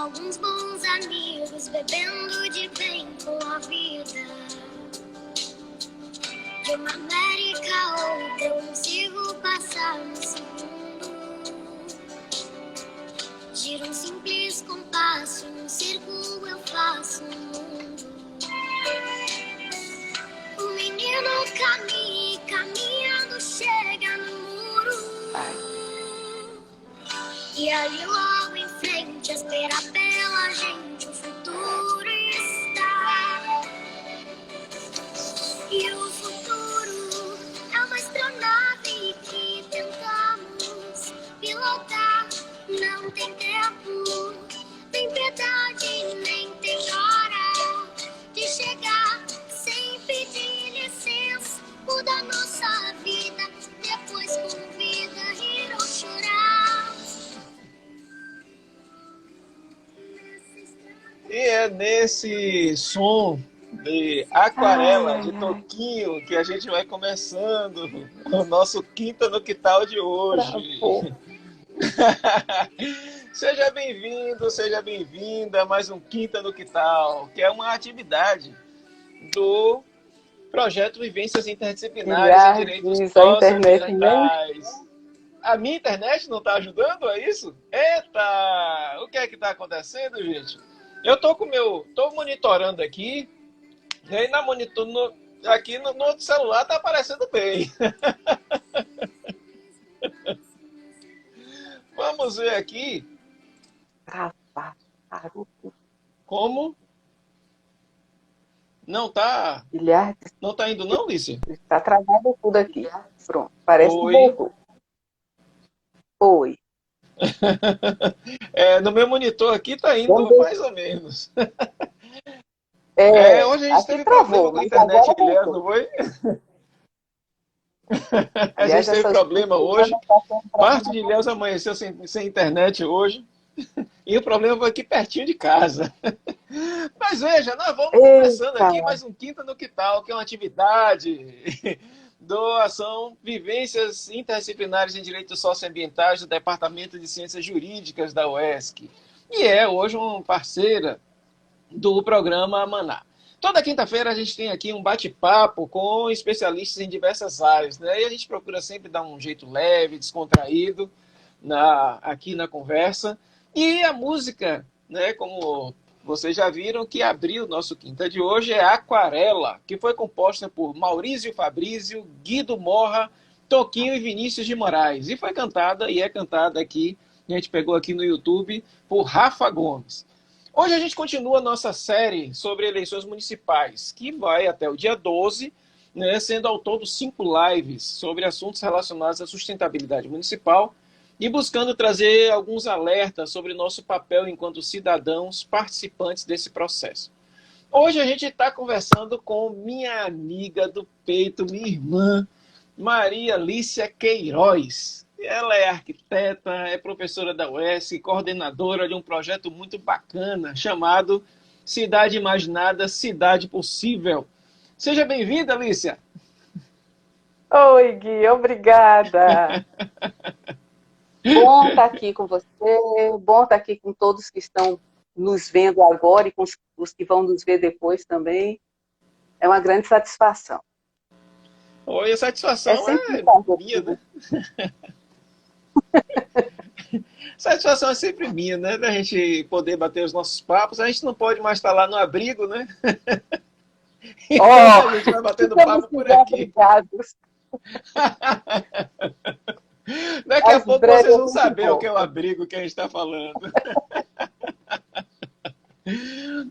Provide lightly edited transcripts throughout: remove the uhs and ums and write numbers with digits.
alguns bons amigos bebendo de bem com a vida. De uma América a outra eu consigo passar no segundo. Giro um simples compasso, num círculo eu faço um mundo. O menino caminha e caminhando chega no muro. E ali logo em frente, a esperar pela gente, o futuro está. E o futuro é uma astronave que tentamos pilotar. Não tem tempo, tem piedade, nem tem hora de chegar sem pedir licença. Muda a nossa vida, depois convida a rir ou chorar. E é nesse som de aquarela, de toquinho, que a gente vai começando o nosso Quinta no Quintal de hoje. Seja bem-vindo, seja bem-vinda a mais um Quinta no Quintal, que é uma atividade do projeto Vivências Interdisciplinares em Direitos Socioambientais. A minha internet não está ajudando, é isso? Eita! O que é que está acontecendo, gente? Eu tô monitorando aqui, e aí aqui no outro celular tá aparecendo bem. Vamos ver aqui como não tá indo não, Lícia? Está travado tudo aqui. Pronto, parece que voltou. Oi. No meu monitor aqui tá indo mais ou menos. Hoje a gente teve problema com a internet, aliás, não foi? A gente teve problema hoje. Parte de Ilhéus amanheceu sem internet hoje. E o problema foi aqui pertinho de casa. Mas veja, nós vamos começando aqui mais um Quinta no Quintal, que é uma atividade da ação Vivências Interdisciplinares em Direitos Socioambientais do Departamento de Ciências Jurídicas da UESC. E é hoje uma parceira do programa Maná. Toda quinta-feira a gente tem aqui um bate-papo com especialistas em diversas áreas, né? E a gente procura sempre dar um jeito leve, descontraído aqui na conversa. E a música, né, como vocês já viram, que abriu o nosso Quinta de hoje é Aquarela, que foi composta por Maurício Fabrício, Guido Morra, Toquinho e Vinícius de Moraes. E foi cantada, e é cantada aqui, a gente pegou aqui no YouTube, por Rafa Gomes. Hoje a gente continua a nossa série sobre eleições municipais, que vai até o dia 12, né, sendo ao todo 5 lives sobre assuntos relacionados à sustentabilidade municipal e buscando trazer alguns alertas sobre nosso papel enquanto cidadãos participantes desse processo. Hoje a gente está conversando com minha amiga do peito, minha irmã, Maria Lícia Queiroz. Ela é arquiteta, é professora da UESC, coordenadora de um projeto muito bacana chamado Cidade Imaginada, Cidade Possível. Seja bem-vinda, Lícia. Oi, Gui, obrigada. Bom estar aqui com você, bom estar aqui com todos que estão nos vendo agora e com os que vão nos ver depois também. É uma grande satisfação. Oi, a satisfação é minha, né? Satisfação é sempre minha, né? Da gente poder bater os nossos papos. A gente não pode mais estar lá no abrigo, né? Então a gente vai batendo papo por aqui. Daqui a pouco vocês vão saber o que é o abrigo que a gente está falando.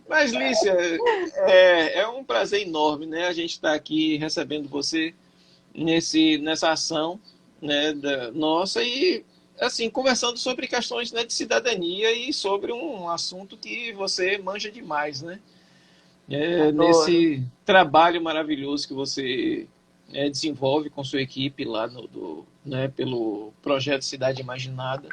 Mas, Lícia, é um prazer enorme, né? A gente está aqui recebendo você nessa ação, né, nossa e assim, conversando sobre questões, né, de cidadania e sobre um assunto que você manja demais, né? Nesse trabalho maravilhoso que você desenvolve com sua equipe lá né, pelo projeto Cidade Imaginada.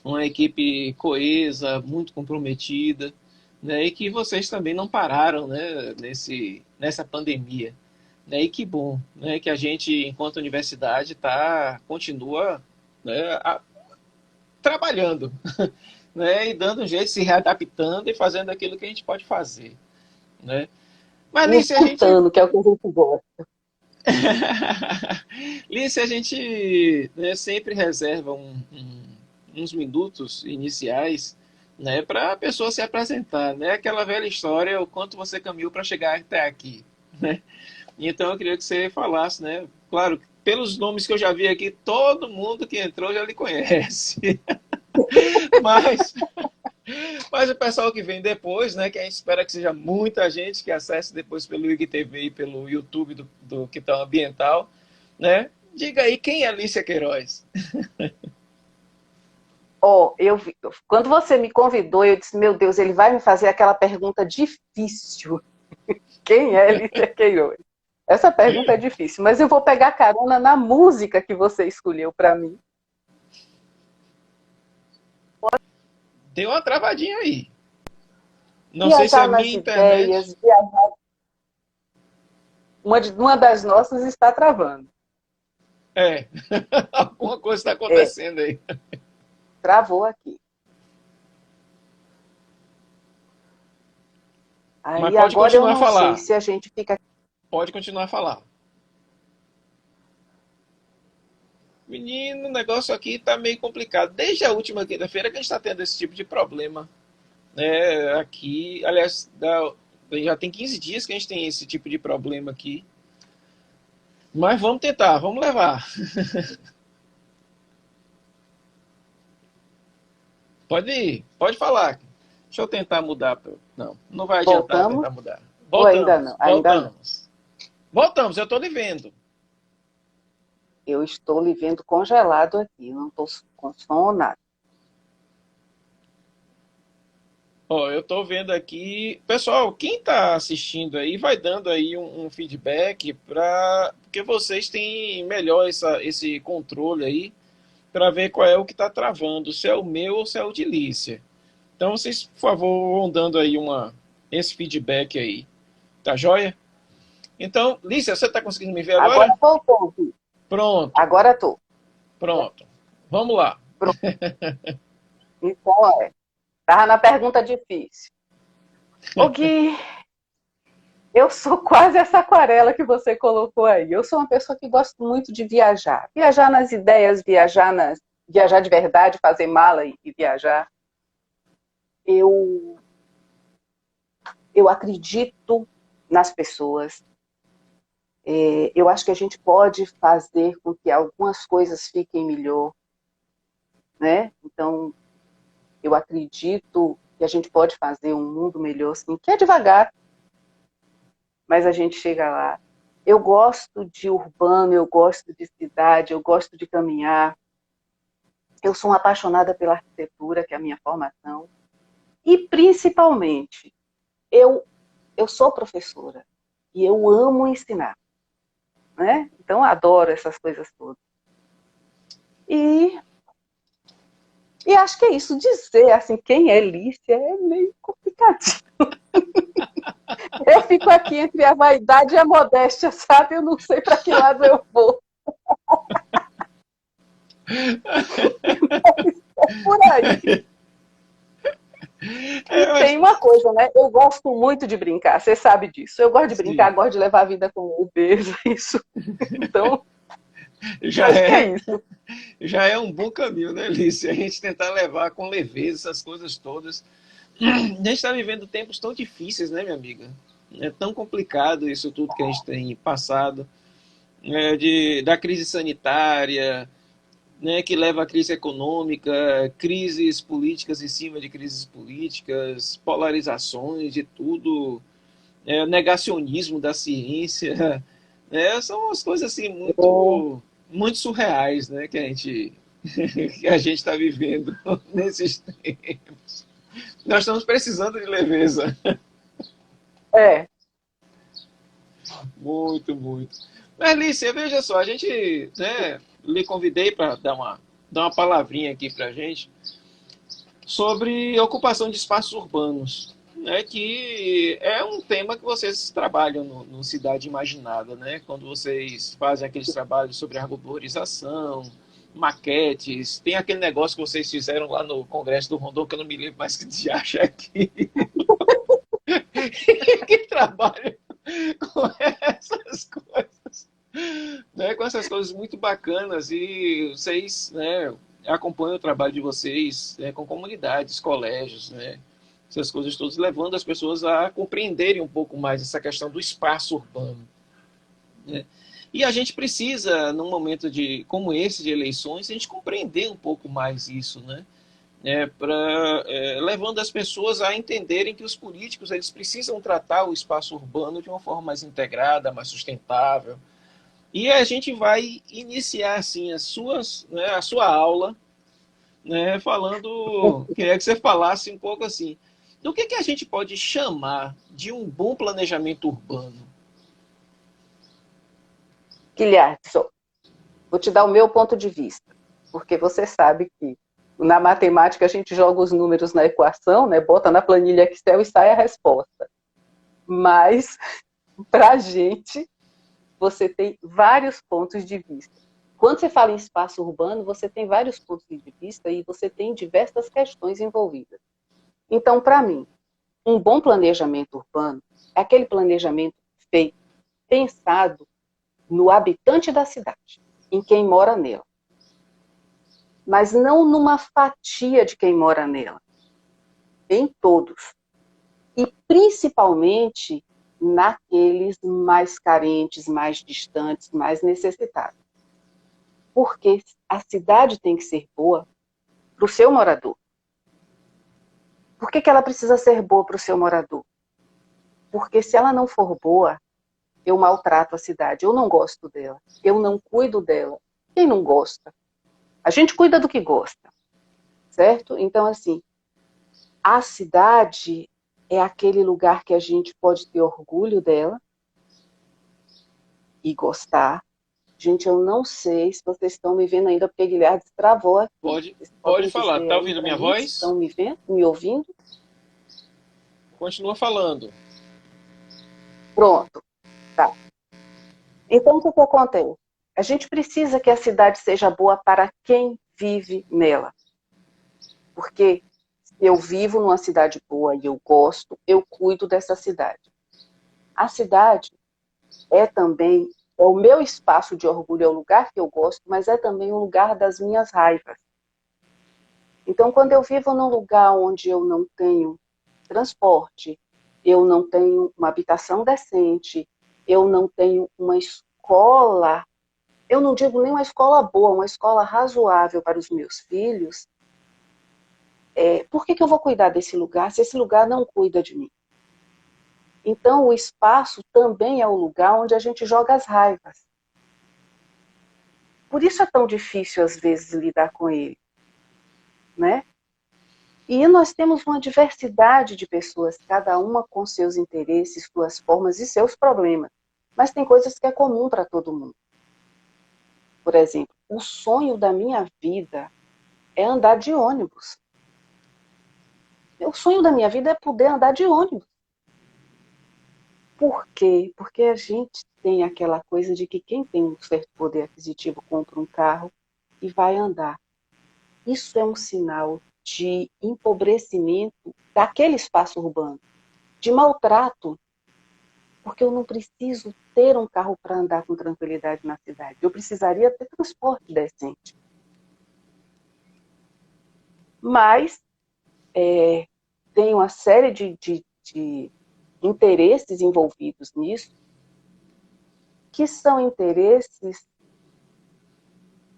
Uma equipe coesa, muito comprometida, né, e que vocês também não pararam, né, nessa pandemia. Né, e que bom, né, que a gente, enquanto universidade, continua, né, trabalhando. né? E dando um jeito, se readaptando e fazendo aquilo que a gente pode fazer, né? Mas, E Lícia, a gente escutando, que é o que a gente gosta. Lícia, a gente, né, sempre reserva uns minutos iniciais, né, para a pessoa se apresentar, né? Aquela velha história, o quanto você caminhou para chegar até aqui, né? Então eu queria que você falasse, né? Claro, pelos nomes que eu já vi aqui, todo mundo que entrou já lhe conhece. Mas, mas o pessoal que vem depois, né? Que a gente espera que seja muita gente que acesse depois pelo IGTV e pelo YouTube do Quitão Ambiental, né? Diga aí quem é Lícia Queiroz. Ó, quando você me convidou, eu disse, meu Deus, ele vai me fazer aquela pergunta difícil. Quem é Lícia Queiroz? Essa pergunta é difícil, mas eu vou pegar carona na música que você escolheu para mim. Deu uma travadinha aí. Não sei se é Viajar a nas minha internet. ideias, uma das nossas está travando. É, alguma coisa está acontecendo aí. Travou aqui. Aí Mas pode agora eu continuar a não sei falar. se a gente fica. Pode continuar a falar. Menino, o negócio aqui está meio complicado. Desde a última quinta-feira que a gente está tendo esse tipo de problema, né? Aqui, aliás, já tem 15 dias que a gente tem esse tipo de problema aqui. Mas vamos tentar, vamos levar. Pode ir, pode falar. Deixa eu tentar mudar. Não, não vai adiantar Voltamos? tentar mudar. Ou ainda não? Voltamos, Ainda não. voltamos. Voltamos, eu estou lhe vendo. Eu estou lhe vendo congelado aqui, não estou com som ou nada. Ó, eu estou vendo aqui. Pessoal, quem está assistindo aí, vai dando aí um feedback para. Porque vocês têm melhor esse controle aí para ver qual é o que está travando, se é o meu ou se é o de Lícia. Então, vocês, por favor, vão dando aí esse feedback aí. Tá joia? Então, Lícia, você está conseguindo me ver agora? Agora voltou. Pronto, Agora estou. pronto. Vamos lá. Então, estava na pergunta difícil. O Gui, eu sou quase essa aquarela que você colocou aí. Eu sou uma pessoa que gosto muito de viajar. Viajar nas ideias, viajar de verdade, fazer mala e viajar. Eu acredito nas pessoas. Eu acho que a gente pode fazer com que algumas coisas fiquem melhor, né? Então, eu acredito que a gente pode fazer um mundo melhor, sim, que é devagar, mas a gente chega lá. Eu gosto de urbano, eu gosto de cidade, eu gosto de caminhar. Eu sou uma apaixonada pela arquitetura, que é a minha formação. E, principalmente, eu sou professora e eu amo ensinar, né? Então, eu adoro essas coisas todas. E acho que é isso. Dizer assim, quem é Lícia é meio complicadinho. Eu fico aqui entre a vaidade e a modéstia, sabe? Eu não sei para que lado eu vou. É por aí. E tem uma coisa, né? Eu gosto muito de brincar, você sabe disso. Eu gosto de brincar, gosto de levar a vida com leveza, isso. Então, Já acho que é, é isso. já é um bom caminho, né, Lícia? A gente tentar levar com leveza essas coisas todas. A gente está vivendo tempos tão difíceis, né, minha amiga? É tão complicado isso tudo que a gente tem passado, da crise sanitária, né, que leva à crise econômica, crises políticas em cima de crises políticas, polarizações de tudo, negacionismo da ciência, são as coisas assim muito surreais, né, que a gente está vivendo nesses tempos. Nós estamos precisando de leveza. É. Muito, muito. Mas, Lícia, veja só, a gente, né, lhe convidei para dar uma palavrinha aqui para a gente sobre ocupação de espaços urbanos, né, que é um tema que vocês trabalham no Cidade Imaginada, né, quando vocês fazem aqueles trabalhos sobre arborização, maquetes, tem aquele negócio que vocês fizeram lá no Congresso do Rondon, que eu não me lembro mais que de acha aqui, que trabalho com essas coisas, né? Com essas coisas muito bacanas, e vocês, né, acompanham o trabalho de vocês, né, com comunidades, colégios, né, essas coisas todas, levando as pessoas a compreenderem um pouco mais essa questão do espaço urbano, né? E a gente precisa, num momento como esse de eleições, a gente compreender um pouco mais isso, né? Levando as pessoas a entenderem que os políticos eles precisam tratar o espaço urbano de uma forma mais integrada, mais sustentável. E a gente vai iniciar assim a sua aula, né, falando, queria que você falasse um pouco assim, do que a gente pode chamar de um bom planejamento urbano? Guilherme, vou te dar o meu ponto de vista, porque você sabe que na matemática a gente joga os números na equação, né, bota na planilha Excel e sai a resposta. Mas, para a gente, você tem vários pontos de vista. Quando você fala em espaço urbano, você tem vários pontos de vista e você tem diversas questões envolvidas. Então, para mim, um bom planejamento urbano é aquele planejamento feito, pensado no habitante da cidade, em quem mora nela. Mas não numa fatia de quem mora nela, em todos. E principalmente naqueles mais carentes, mais distantes, mais necessitados. Porque a cidade tem que ser boa para o seu morador. Por que ela precisa ser boa para o seu morador? Porque se ela não for boa, eu maltrato a cidade, eu não gosto dela, eu não cuido dela. Quem não gosta? A gente cuida do que gosta, certo? Então, assim, a cidade é aquele lugar que a gente pode ter orgulho dela e gostar. Gente, eu não sei se vocês estão me vendo ainda, porque Guilherme travou aqui. Vocês Pode podem falar. dizer Tá aí ouvindo para minha mim se voz? estão me vendo, me ouvindo? Continua falando. Pronto, tá. Então, o que acontece? A gente precisa que a cidade seja boa para quem vive nela. Porque se eu vivo numa cidade boa e eu gosto, eu cuido dessa cidade. A cidade é também o meu espaço de orgulho, é o lugar que eu gosto, mas é também o lugar das minhas raivas. Então, quando eu vivo num lugar onde eu não tenho transporte, eu não tenho uma habitação decente, eu não tenho uma escola, eu não digo nem uma escola boa, uma escola razoável para os meus filhos, por que eu vou cuidar desse lugar se esse lugar não cuida de mim? Então, o espaço também é o lugar onde a gente joga as raivas. Por isso é tão difícil, às vezes, lidar com ele, né? E nós temos uma diversidade de pessoas, cada uma com seus interesses, suas formas e seus problemas. Mas tem coisas que é comum para todo mundo. Por exemplo, o sonho da minha vida é andar de ônibus. O sonho da minha vida é poder andar de ônibus. Por quê? Porque a gente tem aquela coisa de que quem tem um certo poder aquisitivo compra um carro e vai andar. Isso é um sinal de empobrecimento daquele espaço urbano, de maltrato, porque eu não preciso ter um carro para andar com tranquilidade na cidade. Eu precisaria ter transporte decente. Mas tem uma série de interesses envolvidos nisso, que são interesses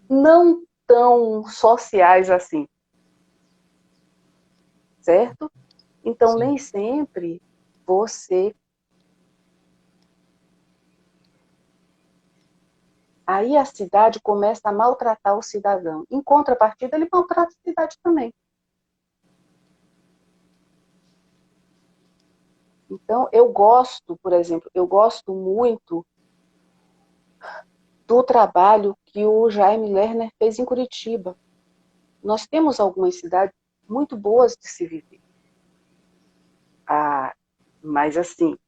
não tão sociais assim, certo? Então, Sim. nem sempre você... Aí a cidade começa a maltratar o cidadão. Em contrapartida, ele maltrata a cidade também. Então, eu gosto, por exemplo, eu gosto muito do trabalho que o Jaime Lerner fez em Curitiba. Nós temos algumas cidades muito boas de se viver. Mas, assim,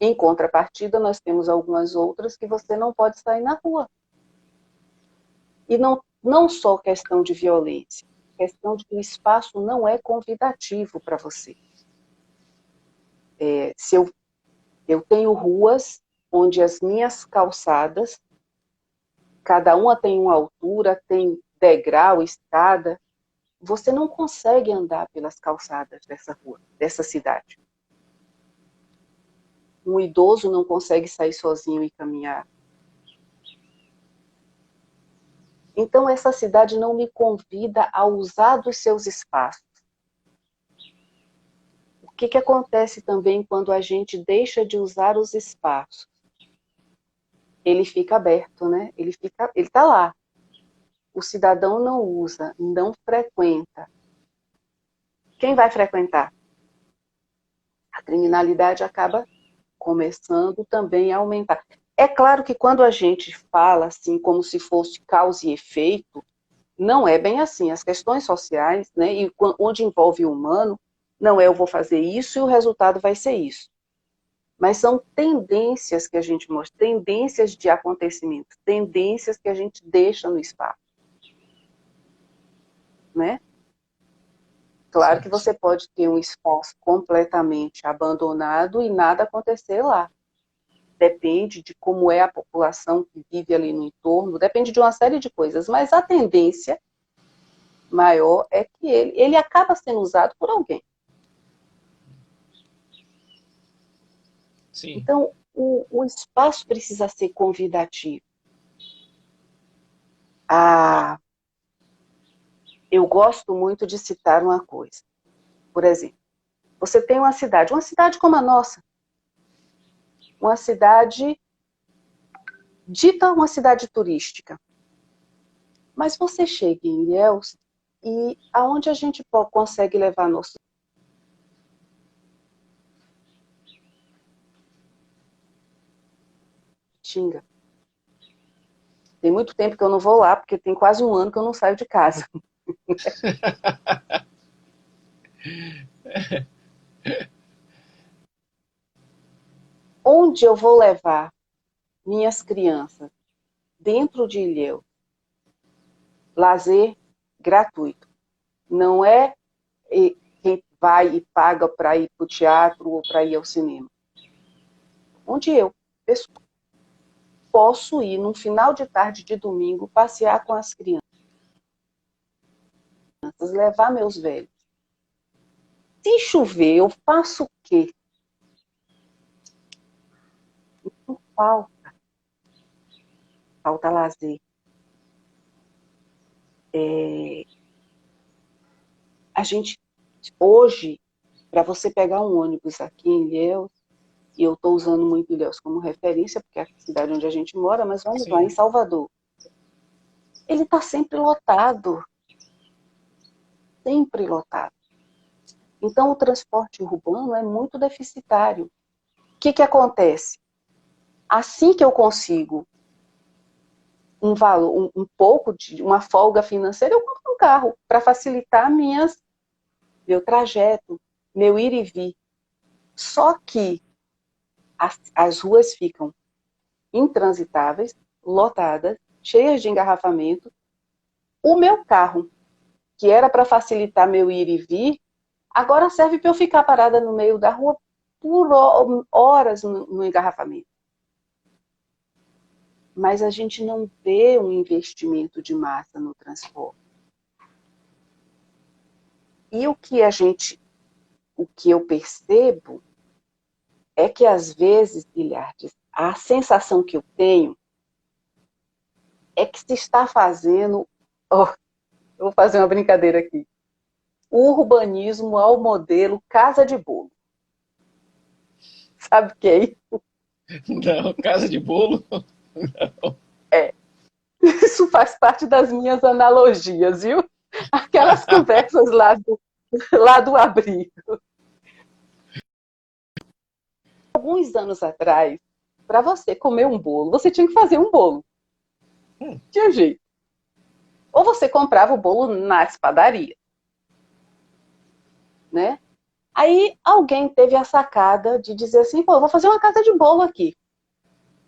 em contrapartida, nós temos algumas outras que você não pode sair na rua. E não não só questão de violência, questão de que o espaço não é convidativo para você. Se eu tenho ruas onde as minhas calçadas, cada uma tem uma altura, tem degrau, escada, você não consegue andar pelas calçadas dessa rua, dessa cidade. Um idoso não consegue sair sozinho e caminhar. Então, essa cidade não me convida a usar dos seus espaços. O que acontece também quando a gente deixa de usar os espaços? Ele fica aberto, né? Ele está lá. O cidadão não usa, não frequenta. Quem vai frequentar? A criminalidade acaba começando também a aumentar. É claro que quando a gente fala assim, como se fosse causa e efeito, não é bem assim. As questões sociais, né, e onde envolve o humano, não é eu vou fazer isso e o resultado vai ser isso. Mas são tendências que a gente mostra, tendências de acontecimento, tendências que a gente deixa no espaço. Né? Claro que você pode ter um espaço completamente abandonado e nada acontecer lá. Depende de como é a população que vive ali no entorno, depende de uma série de coisas, mas a tendência maior é que ele acaba sendo usado por alguém. Sim. Então, o espaço precisa ser convidativo. Eu gosto muito de citar uma coisa. Por exemplo, você tem uma cidade como a nossa, uma cidade dita uma cidade turística. Mas você chega em Ilhéus e aonde a gente consegue levar nosso Tinga. Tem muito tempo que eu não vou lá, porque tem quase um ano que eu não saio de casa. Onde eu vou levar minhas crianças dentro de Ilhéus? Lazer gratuito. Não é quem vai e paga para ir para o teatro ou para ir ao cinema. Onde eu, pessoa, posso ir num final de tarde de domingo, passear com as crianças, levar meus velhos. Se chover, eu faço o quê? Não falta lazer. A gente, hoje, para você pegar um ônibus aqui em Ilhéus, e eu estou usando muito Ilhéus como referência, porque é a cidade onde a gente mora, mas vamos lá, em Salvador. Ele está sempre lotado. Sempre lotado. Então, o transporte urbano é muito deficitário. O que acontece? Assim que eu consigo um valor, um pouco de uma folga financeira, eu compro um carro para facilitar meu trajeto, meu ir e vir. Só que as ruas ficam intransitáveis, lotadas, cheias de engarrafamento. O meu carro, que era para facilitar meu ir e vir, agora serve para eu ficar parada no meio da rua por horas no engarrafamento. Mas a gente não vê um investimento de massa no transporte. E o que eu percebo é que às vezes, Guilherme, a sensação que eu tenho é que se está fazendo, eu vou fazer uma brincadeira aqui, o urbanismo ao modelo casa de bolo. Sabe o que é isso? Não, casa de bolo? Não. Isso faz parte das minhas analogias, viu? Aquelas conversas lá do abrigo. Alguns anos atrás, para você comer um bolo, você tinha que fazer um bolo. Tinha jeito. Ou você comprava o bolo nas padarias. Né? Aí alguém teve a sacada de dizer assim, pô, eu vou fazer uma casa de bolo aqui.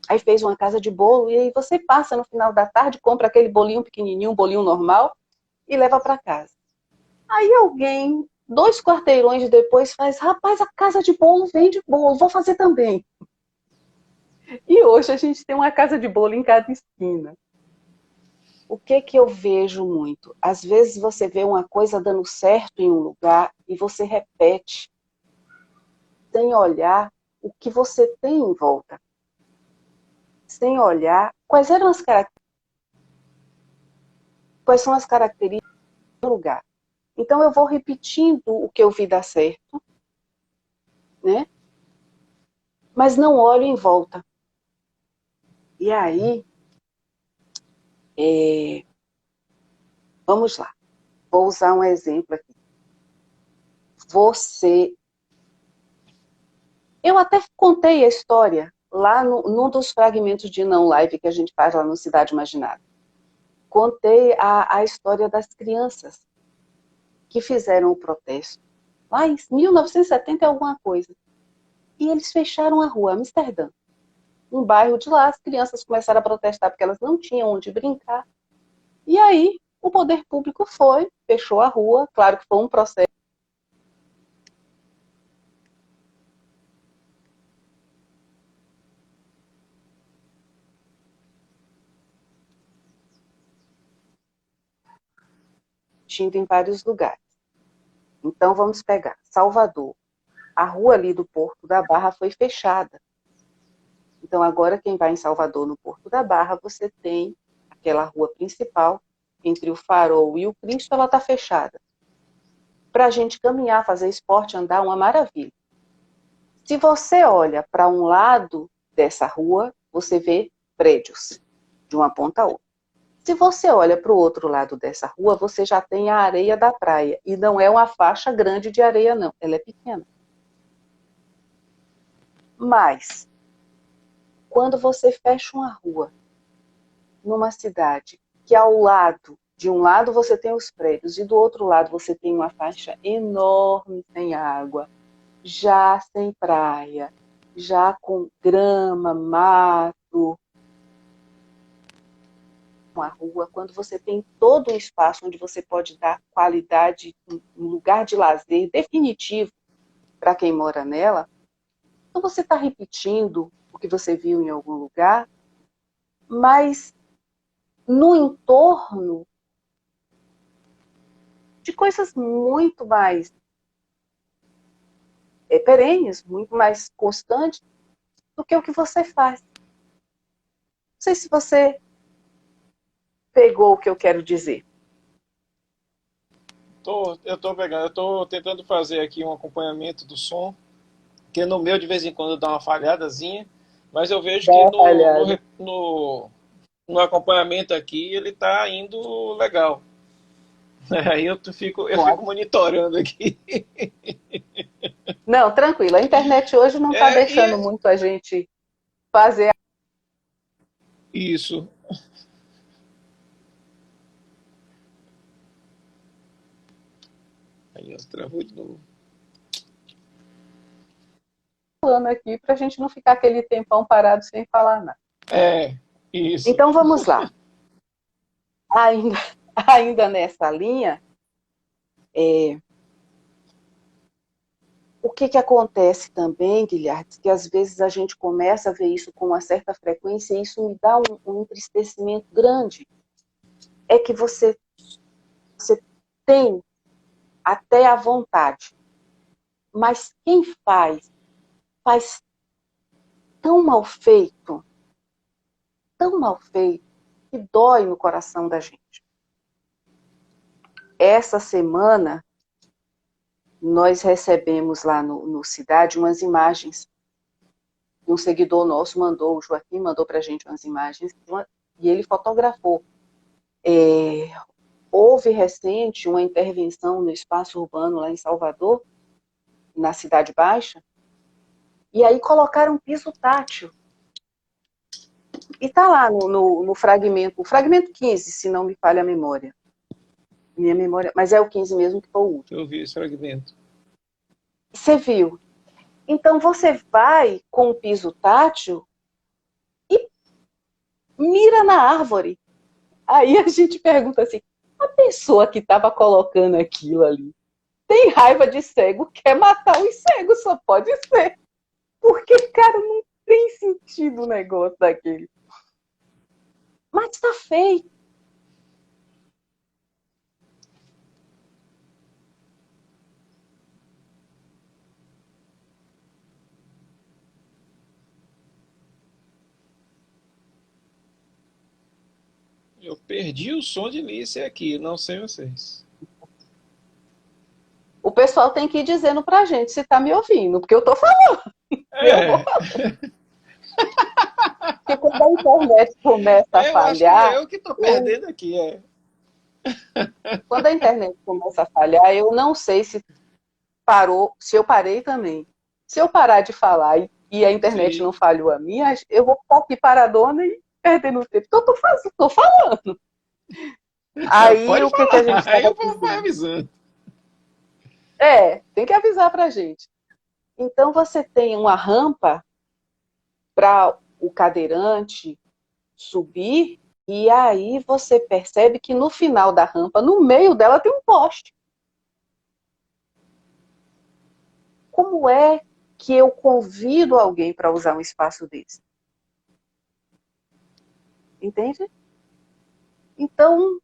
Aí fez uma casa de bolo, e aí você passa no final da tarde, compra aquele bolinho pequenininho, um bolinho normal, e leva para casa. Aí alguém, 2 quarteirões depois, faz, rapaz, a casa de bolo vende bolo, vou fazer também. E hoje a gente tem uma casa de bolo em cada esquina. O que eu vejo muito? Às vezes você vê uma coisa dando certo em um lugar e você repete, sem olhar o que você tem em volta. Sem olhar quais são as características do lugar. Então eu vou repetindo o que eu vi dar certo, né? Mas não olho em volta. E aí, vamos lá. Vou usar um exemplo aqui. Eu até contei a história lá num dos fragmentos de Não Live que a gente faz lá no Cidade Imaginada. Contei a história das crianças que fizeram o protesto lá em 1970 e alguma coisa. E eles fecharam a rua, Amsterdã. Um bairro de lá, as crianças começaram a protestar porque elas não tinham onde brincar. E aí, o poder público fechou a rua, claro que foi um processo. Em vários lugares. Então, vamos pegar Salvador. A rua ali do Porto da Barra foi fechada. Então, agora quem vai em Salvador, no Porto da Barra, você tem aquela rua principal, entre o Farol e o Cristo, ela está fechada. Para a gente caminhar, fazer esporte, andar, uma maravilha. Se você olha para um lado dessa rua, você vê prédios, de uma ponta a outra. Se você olha para o outro lado dessa rua, você já tem a areia da praia. E não é uma faixa grande de areia, não. Ela é pequena. Mas, quando você fecha uma rua numa cidade que de um lado você tem os prédios e do outro lado você tem uma faixa enorme sem água, já sem praia, já com grama, mato, uma rua, quando você tem todo um espaço onde você pode dar qualidade, um lugar de lazer definitivo para quem mora nela, então você está repetindo o que você viu em algum lugar, mas no entorno de coisas muito mais perenes, muito mais constantes do que o que você faz. Não sei se você pegou o que eu quero dizer. Eu estou pegando, eu estou tentando fazer aqui um acompanhamento do som, que no meu de vez em quando dá uma falhadazinha, mas eu vejo que no acompanhamento aqui ele está indo legal. Aí eu fico monitorando aqui. Não, tranquilo. A internet hoje não está deixando muito a gente fazer. Isso. Aí, travou de novo. Falando aqui para a gente não ficar aquele tempão parado sem falar nada. Isso. Então vamos lá. Ainda nessa linha, o que acontece também, Guilherme, que às vezes a gente começa a ver isso com uma certa frequência e isso me dá um entristecimento grande, é que você tem até a vontade, mas quem faz tão mal feito, que dói no coração da gente. Essa semana, nós recebemos lá no Cidade umas imagens. Um seguidor nosso o Joaquim mandou para a gente umas imagens, e ele fotografou. Houve recente uma intervenção no espaço urbano lá em Salvador, na Cidade Baixa, e aí colocaram um piso tátil. E está lá no fragmento, o fragmento 15, se não me falha a memória. Minha memória, mas é o 15 mesmo que foi o último. Eu vi esse fragmento. Você viu? Então você vai com o piso tátil e mira na árvore. Aí a gente pergunta assim, a pessoa que estava colocando aquilo ali tem raiva de cego, quer matar os cegos, só pode ser. Porque, cara, não tem sentido o negócio daquele. Mas está feito. Eu perdi o som de Lícia aqui, não sei vocês. O pessoal tem que ir dizendo pra gente se tá me ouvindo, porque eu tô falando. Eu vou É, falar. Porque quando a internet começa a eu acho que falhar, eu que estou perdendo aqui. É. quando a internet começa a falhar, eu não sei se parou, se eu parei também. Se eu parar de falar e a internet não Sim. falhou a minha, eu vou ficar aqui paradona e perdendo tempo. Então, tô falando. Aí, Pode o que, que a falar, gente aí estava eu vou dizendo? avisando. Tem que avisar pra gente. Então, você tem uma rampa para o cadeirante subir, e aí você percebe que no final da rampa, no meio dela, tem um poste. Como é que eu convido alguém para usar um espaço desse? Entende? Então,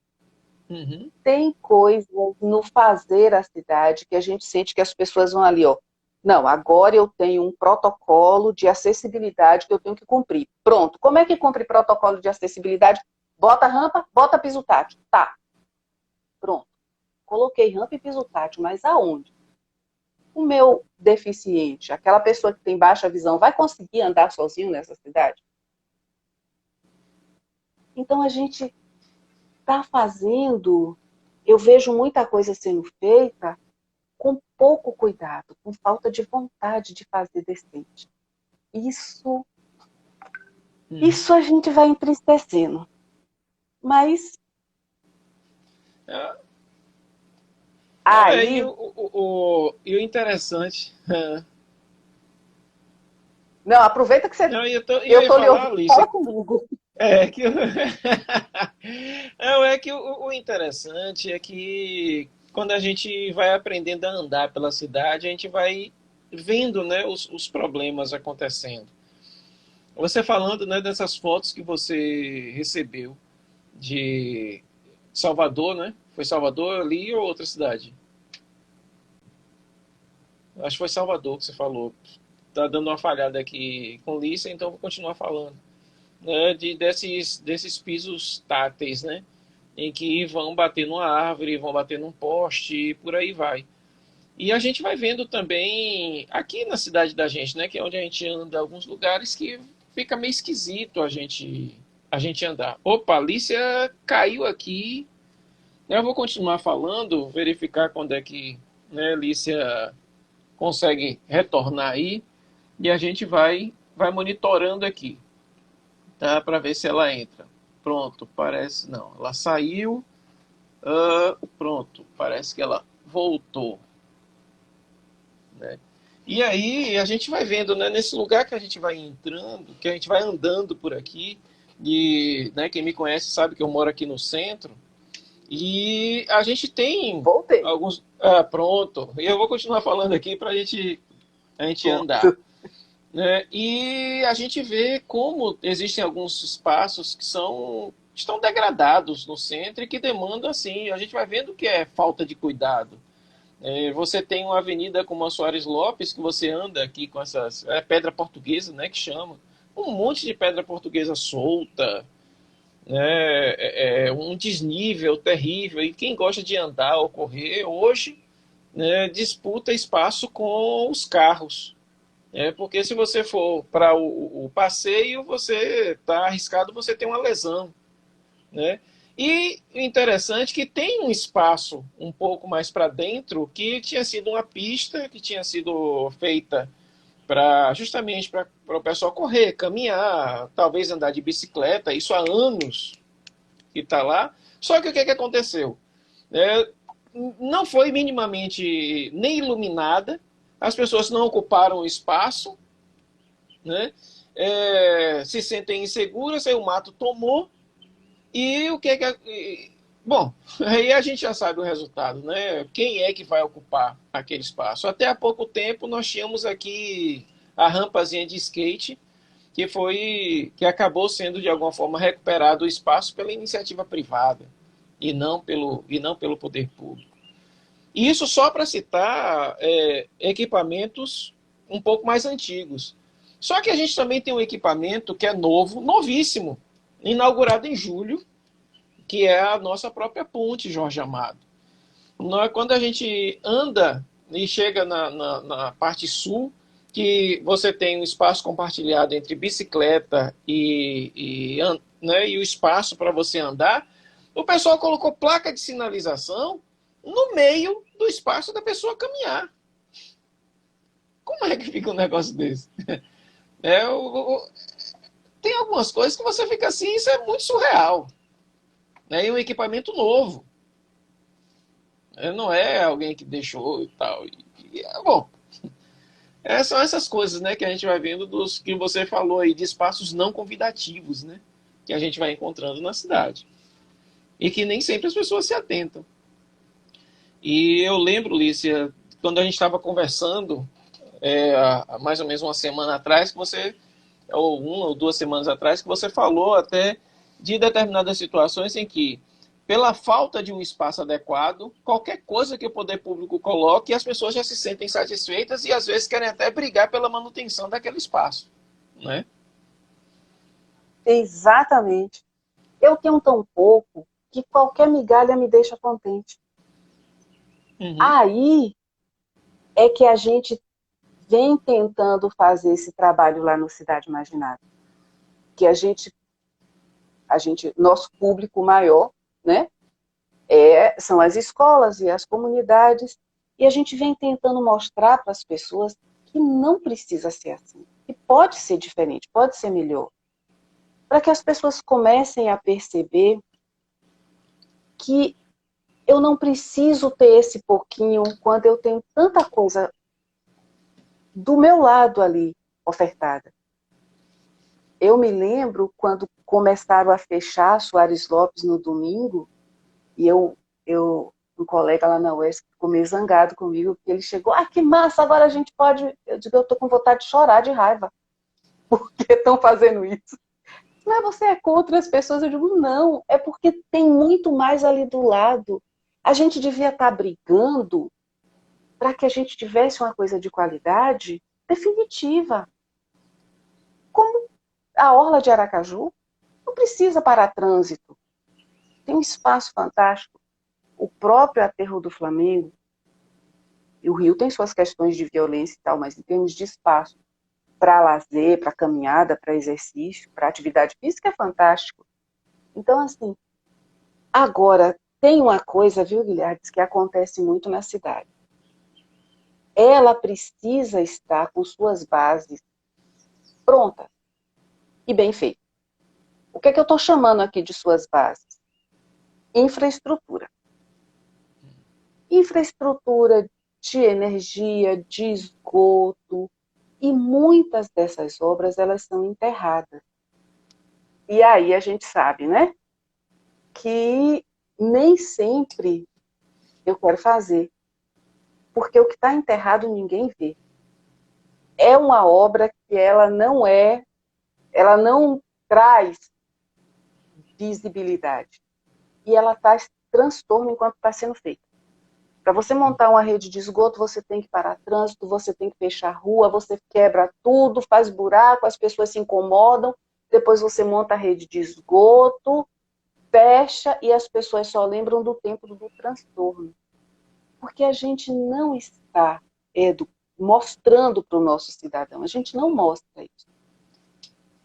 Uhum. tem coisas no fazer a cidade que a gente sente que as pessoas vão ali, ó. Não, agora eu tenho um protocolo de acessibilidade que eu tenho que cumprir. Pronto. Como é que cumpre protocolo de acessibilidade? Bota rampa, bota piso tátil. Tá. Pronto. Coloquei rampa e piso tátil, mas aonde? O meu deficiente, aquela pessoa que tem baixa visão, vai conseguir andar sozinho nessa cidade? Então a gente está fazendo, eu vejo muita coisa sendo feita com pouco cuidado, com falta de vontade de fazer decente. Isso, Uhum. isso a gente vai entristecendo. Mas É, não, e aí, o interessante. não, aproveita que Não, eu eu ia tô lhe falar, ouvindo, fala Alice, comigo. é que, não, é que o interessante é que quando a gente vai aprendendo a andar pela cidade, a gente vai vendo, né, os problemas acontecendo. Você falando, né, dessas fotos que você recebeu de Salvador, né? Foi Salvador ali ou outra cidade? Acho que foi Salvador que você falou. Tá dando uma falhada aqui com Lícia, então vou continuar falando. Né, desses pisos táteis, né? Em que vão bater numa árvore, vão bater num poste e por aí vai. E a gente vai vendo também aqui na cidade da gente, né? Que é onde a gente anda, alguns lugares que fica meio esquisito a gente andar. Opa, a Alicia caiu aqui. Eu vou continuar falando, verificar quando é que, né, a Alicia consegue retornar aí e a gente vai monitorando aqui, tá? Para ver se ela entra. Pronto, parece não. Ela saiu. Pronto, parece que ela voltou, né? E aí a gente vai vendo, né, nesse lugar que a gente vai entrando, que a gente vai andando por aqui, e, né, quem me conhece sabe que eu moro aqui no centro, e a gente tem Voltei. alguns. Pronto, e eu vou continuar falando aqui para a gente andar. Pronto. Né? E a gente vê como existem alguns espaços que estão degradados no centro e que demandam, assim, a gente vai vendo que é falta de cuidado. Você tem uma avenida como a Soares Lopes, que você anda aqui com essas pedra portuguesa, né, que chama, um monte de pedra portuguesa solta, né, um desnível terrível, e quem gosta de andar ou correr hoje, né, disputa espaço com os carros. Porque se você for para o passeio, você está arriscado você ter uma lesão, né? E o interessante é que tem um espaço um pouco mais para dentro que tinha sido uma pista que tinha sido feita para justamente para o pessoal correr, caminhar, talvez andar de bicicleta, isso há anos que está lá. Só que o que aconteceu? É, não foi minimamente nem iluminada, as pessoas não ocuparam o espaço, né? se sentem inseguras, aí o mato tomou, e o que é que... Bom, aí a gente já sabe o resultado, né? Quem é que vai ocupar aquele espaço? Até há pouco tempo nós tínhamos aqui a rampazinha de skate, que acabou sendo de alguma forma recuperado o espaço pela iniciativa privada e não pelo poder público. E isso só para citar equipamentos um pouco mais antigos. Só que a gente também tem um equipamento que é novo, novíssimo, inaugurado em julho, que é a nossa própria ponte Jorge Amado. Quando a gente anda e chega na parte sul, que você tem um espaço compartilhado entre bicicleta e o espaço para você andar, o pessoal colocou placa de sinalização no meio do espaço da pessoa caminhar. Como é que fica um negócio desse? É, tem algumas coisas que você fica assim, isso é muito surreal. Né? E um equipamento novo. Não é alguém que deixou e tal. Bom, são essas coisas, né, que a gente vai vendo dos que você falou aí, de espaços não convidativos, né, que a gente vai encontrando na cidade. E que nem sempre as pessoas se atentam. E eu lembro, Lícia, quando a gente estava conversando, há mais ou menos uma semana atrás, que você, ou 1 ou 2 semanas atrás, que você falou até de determinadas situações em que, pela falta de um espaço adequado, qualquer coisa que o poder público coloque, as pessoas já se sentem satisfeitas e às vezes querem até brigar pela manutenção daquele espaço, né? Exatamente. Eu tenho tão pouco que qualquer migalha me deixa contente. Uhum. Aí é que a gente vem tentando fazer esse trabalho lá no Cidade Imaginária. Que nosso público maior, né, são as escolas e as comunidades, e a gente vem tentando mostrar para as pessoas que não precisa ser assim, que pode ser diferente, pode ser melhor, para que as pessoas comecem a perceber que eu não preciso ter esse pouquinho quando eu tenho tanta coisa do meu lado ali ofertada. Eu me lembro quando começaram a fechar Soares Lopes no domingo, e um colega lá na UESC ficou meio zangado comigo, porque ele chegou, que massa, agora a gente pode... Eu digo, eu tô com vontade de chorar de raiva, porque estão fazendo isso. Mas você é contra as pessoas? Eu digo, não, é porque tem muito mais ali do lado. A gente devia estar brigando para que a gente tivesse uma coisa de qualidade definitiva. Como a Orla de Aracaju, não precisa parar trânsito. Tem um espaço fantástico. O próprio aterro do Flamengo, e o Rio tem suas questões de violência e tal, mas em termos de espaço para lazer, para caminhada, para exercício, para atividade física, é fantástico. Então, assim, agora, tem uma coisa, viu, Guilherme, que acontece muito na cidade. Ela precisa estar com suas bases prontas e bem feitas. O que é que eu estou chamando aqui de suas bases? Infraestrutura. Infraestrutura de energia, de esgoto, e muitas dessas obras, elas são enterradas. E aí a gente sabe, né, que nem sempre eu quero fazer, porque o que está enterrado ninguém vê. É uma obra que ela não traz visibilidade, e ela traz transtorno enquanto está sendo feita. Para você montar uma rede de esgoto, você tem que parar trânsito, você tem que fechar a rua, você quebra tudo, faz buraco, as pessoas se incomodam, depois você monta a rede de esgoto, fecha, e as pessoas só lembram do tempo do transtorno. Porque a gente não está mostrando para o nosso cidadão, a gente não mostra isso.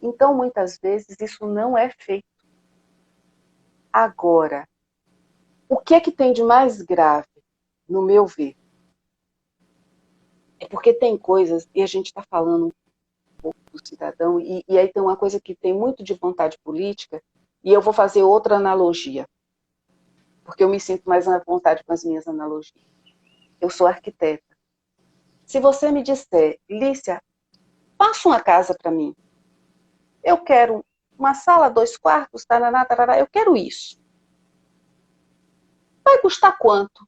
Então, muitas vezes, isso não é feito. Agora, o que é que tem de mais grave, no meu ver? É porque tem coisas, e a gente está falando um pouco do cidadão, e aí tem uma coisa que tem muito de vontade política, e eu vou fazer outra analogia, porque eu me sinto mais à vontade com as minhas analogias. Eu sou arquiteta. Se você me disser, Lícia, faça uma casa para mim, Eu quero uma sala, 2 quartos, tarará, tarará, eu quero isso. Vai custar quanto?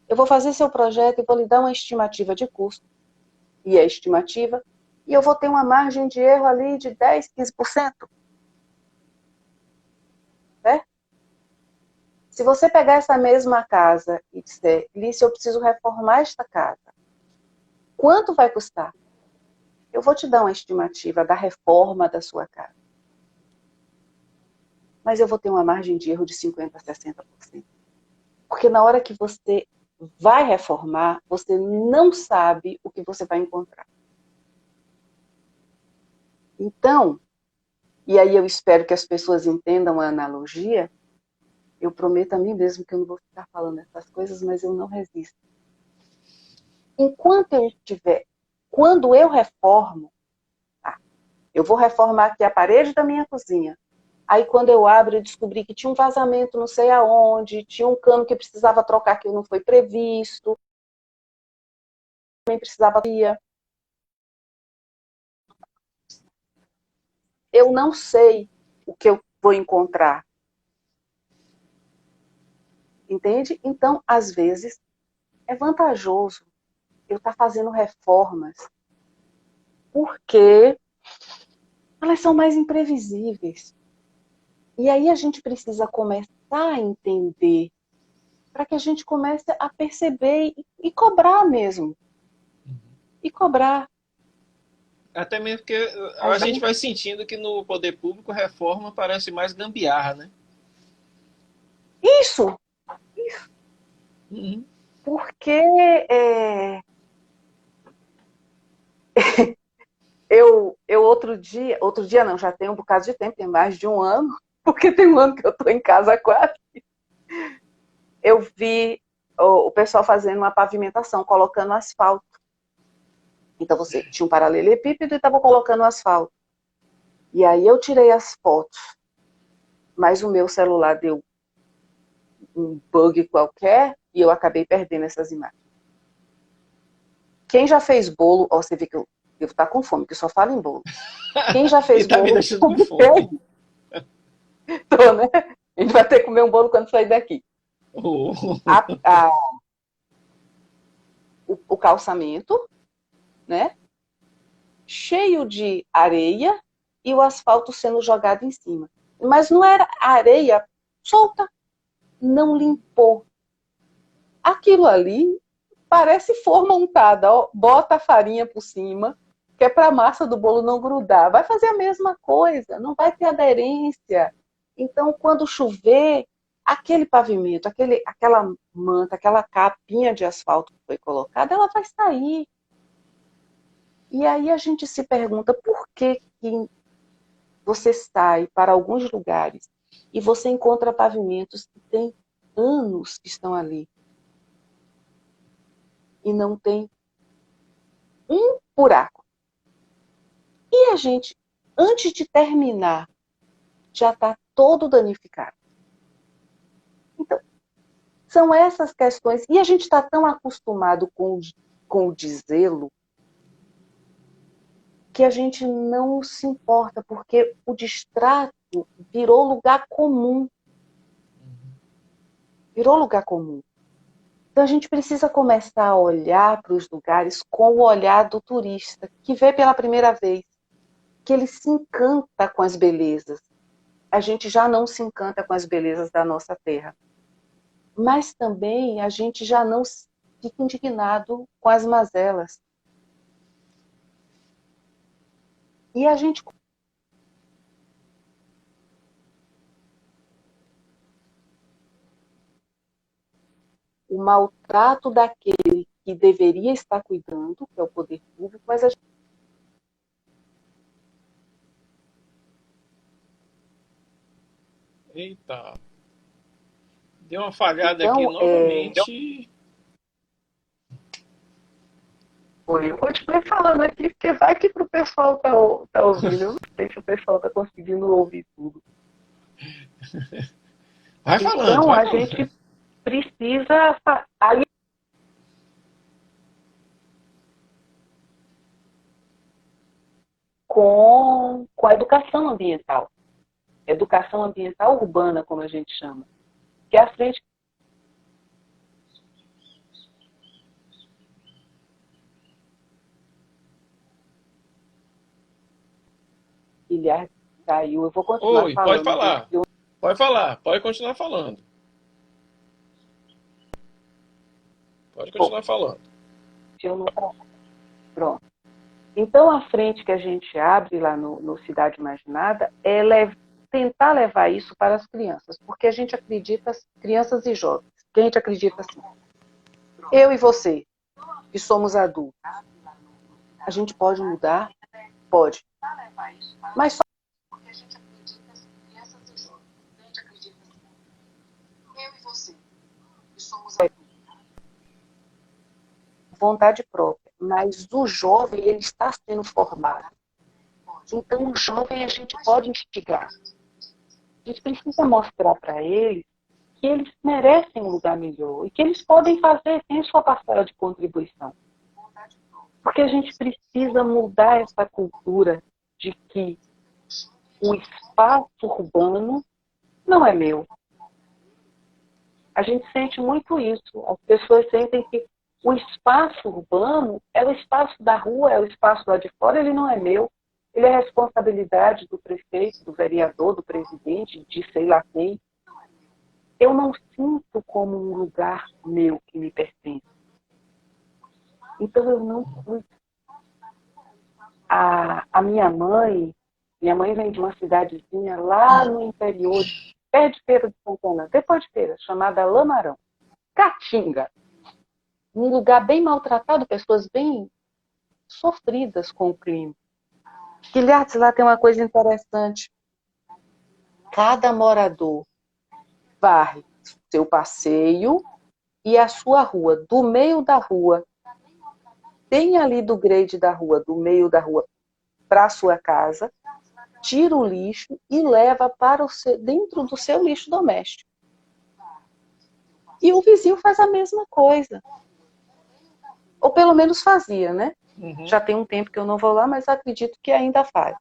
Eu vou fazer seu projeto e vou lhe dar uma estimativa de custo. E a estimativa, e eu vou ter uma margem de erro ali de 10, 15%. Né? Se você pegar essa mesma casa e disser, Lícia, eu preciso reformar esta casa, quanto vai custar? Eu vou te dar uma estimativa da reforma da sua casa. Mas eu vou ter uma margem de erro de 50% a 60%. Porque na hora que você vai reformar, você não sabe o que você vai encontrar. Então, e aí eu espero que as pessoas entendam a analogia, eu prometo a mim mesmo que eu não vou ficar falando essas coisas, mas eu não resisto. Enquanto eu estiver, quando eu reformo, tá, eu vou reformar aqui a parede da minha cozinha. Aí quando eu abro, eu descobri que tinha um vazamento não sei aonde, tinha um cano que precisava trocar que não foi previsto, também precisava... Eu não sei o que eu vou encontrar. Entende? Então, às vezes, é vantajoso eu estar fazendo reformas, porque elas são mais imprevisíveis. E aí a gente precisa começar a entender, para que a gente comece a perceber e cobrar mesmo. E cobrar. Até mesmo porque a gente vai sentindo que no poder público reforma parece mais gambiarra, né? Isso! Uhum. Porque eu outro dia não, já tem um bocado de tempo, tem mais de um ano, porque tem um ano que eu estou em casa quase. Eu vi o pessoal fazendo uma pavimentação, colocando asfalto. Então você tinha um paralelepípedo e estava colocando asfalto. E aí eu tirei as fotos, mas o meu celular deu um bug qualquer e eu acabei perdendo essas imagens. Quem já fez bolo, ó, você vê que eu devo estar com fome, que eu só falo em bolo. Quem já fez E tá bolo... me deixando com fome. Tô, né? A gente vai ter que comer um bolo quando sair daqui. Oh. O calçamento, né? Cheio de areia e o asfalto sendo jogado em cima. Mas não era areia solta, não limpou. Aquilo ali parece forma untada, ó, bota a farinha por cima, que é para a massa do bolo não grudar. Vai fazer a mesma coisa, não vai ter aderência. Então, quando chover, aquele pavimento, aquela manta, aquela capinha de asfalto que foi colocada, ela vai sair. E aí a gente se pergunta por que você sai para alguns lugares e você encontra pavimentos que têm anos que estão ali e não tem um buraco. E a gente, antes de terminar, já está todo danificado. Então, são essas questões. E a gente está tão acostumado com o dizê-lo que a gente não se importa, porque o distrato virou lugar comum. Virou lugar comum. Então a gente precisa começar a olhar para os lugares com o olhar do turista, que vê pela primeira vez, que ele se encanta com as belezas. A gente já não se encanta com as belezas da nossa terra. Mas também a gente já não fica indignado com as mazelas. E a gente... O maltrato daquele que deveria estar cuidando, que é o poder público, mas a gente... Eita. Deu uma falhada aqui Então, novamente. eu continuei falando aqui, porque vai que pro pessoal tá ouvindo. Eu não sei se o pessoal tá conseguindo ouvir tudo. Vai falando, Então, vai a falando. gente precisa... com a educação ambiental urbana, como a gente chama, que é a frente. Guilherme caiu, eu vou continuar Oi, pode falando. falar. Pode falar, pode continuar falando. Pode continuar falando. Eu não... Pronto. Então, a frente que a gente abre lá no Cidade Imaginada é tentar levar isso para as crianças, porque a gente acredita, crianças e jovens, que a gente acredita assim, eu e você, que somos adultos, a gente pode mudar? Pode. Mas só porque a gente acredita, crianças e jovens, a gente acredita assim, eu e você, que somos adultos, vontade própria, mas o jovem, ele está sendo formado. Então, o jovem a gente pode instigar. A gente precisa mostrar para eles que eles merecem um lugar melhor e que eles podem fazer, tem sua parcela de contribuição. Porque a gente precisa mudar essa cultura de que o espaço urbano não é meu. A gente sente muito isso. As pessoas sentem que o espaço urbano é o espaço da rua, é o espaço lá de fora, ele não é meu. Ele é responsabilidade do prefeito, do vereador, do presidente, de sei lá quem. Eu não sinto como um lugar meu que me pertence. Então eu não fui. A minha mãe vem de uma cidadezinha lá no interior, perto de Feira de Santana, depois de Feira, chamada Lamarão. Caatinga. Um lugar bem maltratado, pessoas bem sofridas com o crime. Guilherme, lá tem uma coisa interessante. Cada morador varre seu passeio e a sua rua. Do meio da rua, bem ali do grade da rua, do meio da rua para a sua casa, tira o lixo e leva para dentro do seu lixo doméstico. E o vizinho faz a mesma coisa. Ou pelo menos fazia, né? Uhum. Já tem um tempo que eu não vou lá, mas acredito que ainda faz.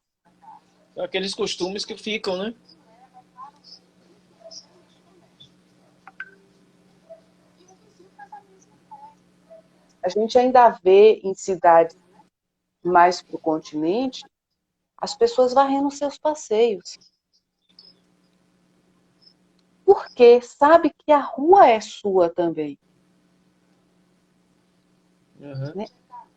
São aqueles costumes que ficam, né? A gente ainda vê em cidades mais para o continente as pessoas varrendo seus passeios. Porque sabe que a rua é sua também. Uhum. Né?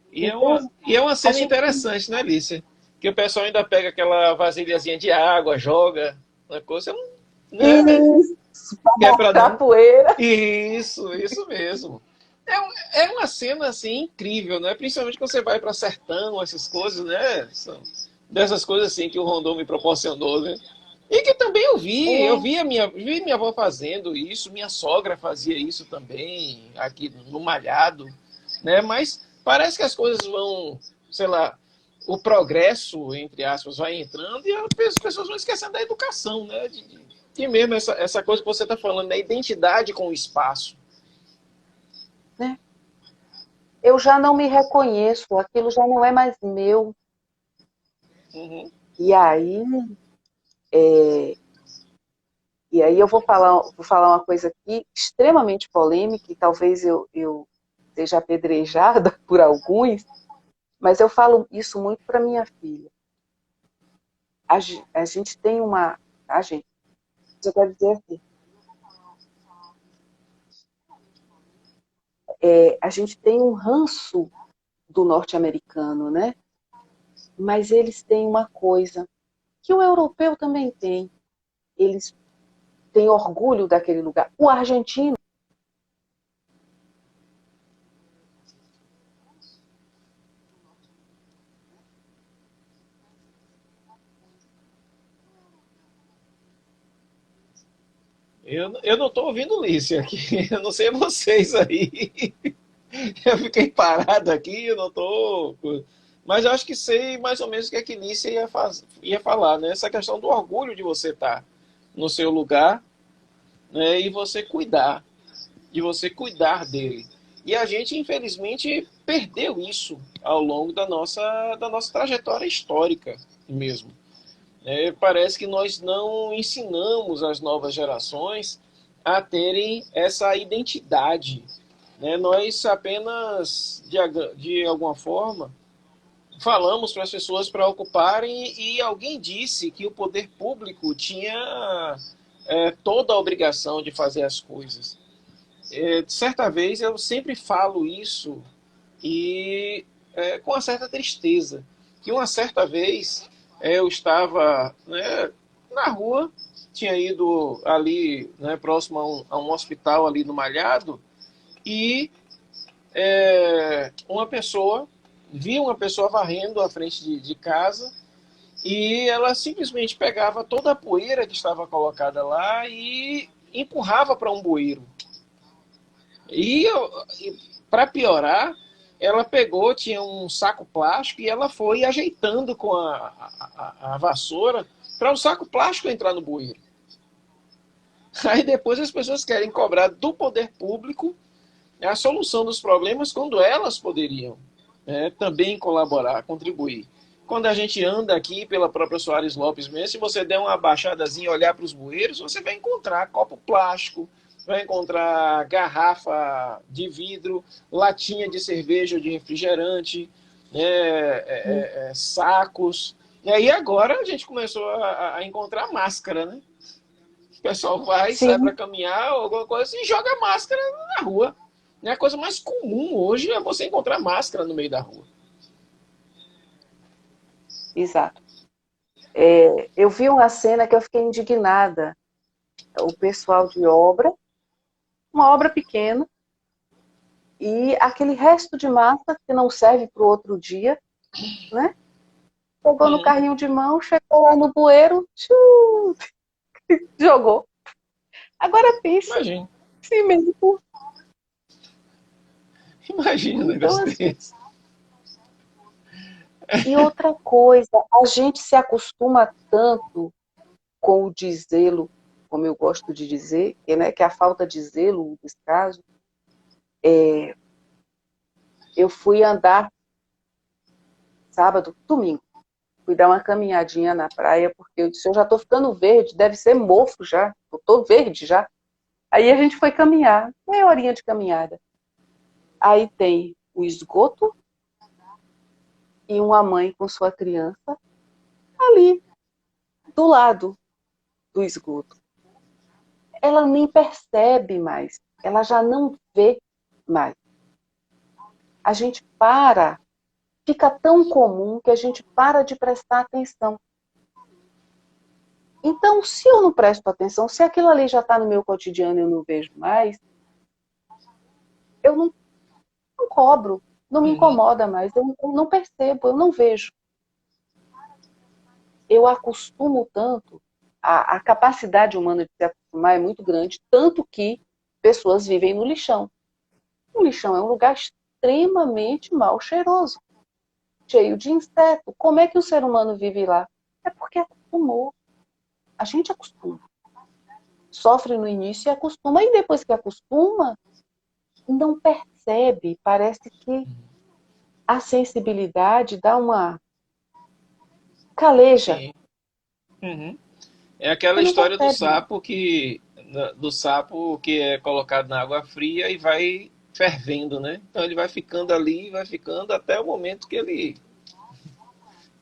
E Então, é uma cena gente... interessante, né, Alice? Que o pessoal ainda pega aquela vasilhazinha de água, joga, uma coisa, né? Isso, Que é pra dar... poeira. Isso mesmo. É uma cena assim incrível, né? Principalmente quando você vai para sertão, essas coisas, né? São dessas coisas assim que o Rondon me proporcionou, né? E que também eu vi minha avó fazendo isso, minha sogra fazia isso também aqui no Malhado, né? Mas parece que as coisas vão, sei lá, o progresso, entre aspas, vai entrando e as pessoas vão esquecendo da educação, né? De mesmo essa coisa que você está falando, da identidade com o espaço. Né? Eu já não me reconheço, aquilo já não é mais meu. Uhum. E aí eu vou falar uma coisa aqui extremamente polêmica, e talvez eu seja apedrejada por alguns, mas eu falo isso muito para minha filha. A gente tem uma... eu quero dizer assim, a gente tem um ranço do norte-americano, né? Mas eles têm uma coisa que o europeu também tem. Eles têm orgulho daquele lugar. O argentino... Eu não estou ouvindo Lícia aqui. Eu não sei vocês aí. Eu fiquei parado aqui, eu não estou. Mas eu acho que sei mais ou menos o que é que Lícia ia falar, né? Essa questão do orgulho de você estar no seu lugar, né? E você cuidar, de você cuidar dele. E a gente, infelizmente, perdeu isso ao longo da nossa trajetória histórica mesmo. Parece que nós não ensinamos as novas gerações a terem essa identidade. Nós apenas, de alguma forma, falamos para as pessoas para ocuparem e alguém disse que o poder público tinha toda a obrigação de fazer as coisas. Certa vez eu sempre falo isso e com uma certa tristeza, que uma certa vez eu estava na rua, tinha ido ali próximo a um hospital ali no Malhado e vi uma pessoa varrendo à frente de casa e ela simplesmente pegava toda a poeira que estava colocada lá e empurrava para um bueiro. E para piorar, ela pegou, tinha um saco plástico e ela foi ajeitando com a vassoura para o saco plástico entrar no bueiro. Aí depois as pessoas querem cobrar do poder público a solução dos problemas quando elas poderiam também colaborar, contribuir. Quando a gente anda aqui pela própria Soares Lopes mesmo, se você der uma baixadazinha e olhar para os bueiros, você vai encontrar copo plástico, vai encontrar garrafa de vidro, latinha de cerveja ou de refrigerante, sacos. E aí agora a gente começou a encontrar máscara, né? O pessoal vai, sai para caminhar ou alguma coisa e joga máscara na rua. A coisa mais comum hoje é você encontrar máscara no meio da rua. Exato. Eu vi uma cena que eu fiquei indignada. O pessoal de obra, uma obra pequena, e aquele resto de massa que não serve para o outro dia, né? Pegou no carrinho de mão, chegou lá no bueiro, jogou. Agora pense, Imagina. sim mesmo. Imagina um negócio desse. E outra coisa, a gente se acostuma tanto com o desvelo, como eu gosto de dizer, que é a falta de zelo, no descaso. Eu fui andar domingo, fui dar uma caminhadinha na praia, porque eu disse, eu já estou ficando verde, deve ser mofo já, eu estou verde já. Aí a gente foi caminhar, meia horinha de caminhada. Aí tem o esgoto e uma mãe com sua criança ali, do lado do esgoto. Ela nem percebe mais, ela já não vê mais. A gente fica tão comum que a gente para de prestar atenção. Então, se eu não presto atenção, se aquilo ali já está no meu cotidiano e eu não vejo mais, eu não cobro, não me incomoda mais, eu não percebo, eu não vejo. Eu acostumo tanto, a capacidade humana de se acostumar é muito grande, tanto que pessoas vivem no lixão. O lixão é um lugar extremamente mal cheiroso, cheio de inseto. Como é que o ser humano vive lá? É porque acostumou. A gente acostuma. Sofre no início e acostuma. E depois que acostuma, não percebe. Parece que a sensibilidade dá uma caleja. Uhum. É aquela história do sapo que é colocado na água fria e vai fervendo, né? Então ele vai ficando ali, vai ficando até o momento que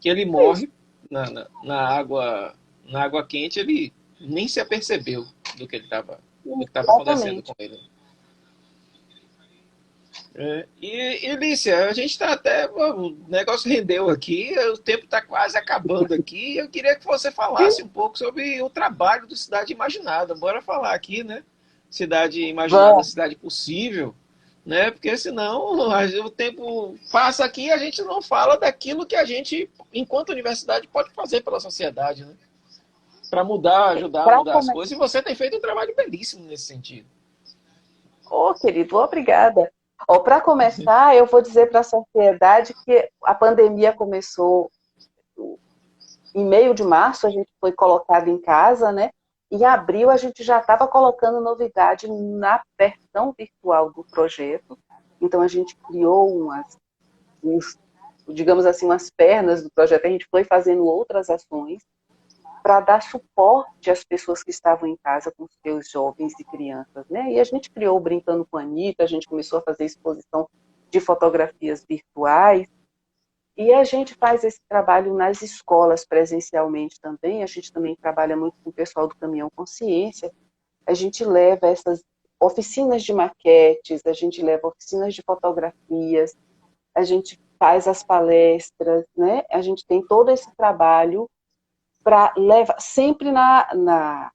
ele morre na água quente, ele nem se apercebeu do que estava acontecendo com ele. E Lícia, a gente está até. O negócio rendeu aqui, o tempo está quase acabando aqui. Eu queria que você falasse um pouco sobre o trabalho do Cidade Imaginada. Bora falar aqui, né? Cidade Imaginada, cidade possível, né? Porque senão o tempo passa aqui e a gente não fala daquilo que a gente, enquanto universidade, pode fazer pela sociedade, né? Para ajudar a mudar as coisas. E você tem feito um trabalho belíssimo nesse sentido. Querido, obrigada. Para começar, eu vou dizer para a sociedade que a pandemia começou em meio de março, a gente foi colocado em casa, né? Em abril, a gente já estava colocando novidade na versão virtual do projeto. Então a gente criou digamos assim, umas pernas do projeto. A gente foi fazendo outras ações para dar suporte às pessoas que estavam em casa com seus jovens e crianças, né? E a gente criou o Brincando com a Anitta, a gente começou a fazer exposição de fotografias virtuais, e a gente faz esse trabalho nas escolas presencialmente também. A gente também trabalha muito com o pessoal do Caminhão Consciência. A gente leva essas oficinas de maquetes, a gente leva oficinas de fotografias, a gente faz as palestras, né? A gente tem todo esse trabalho para levar sempre na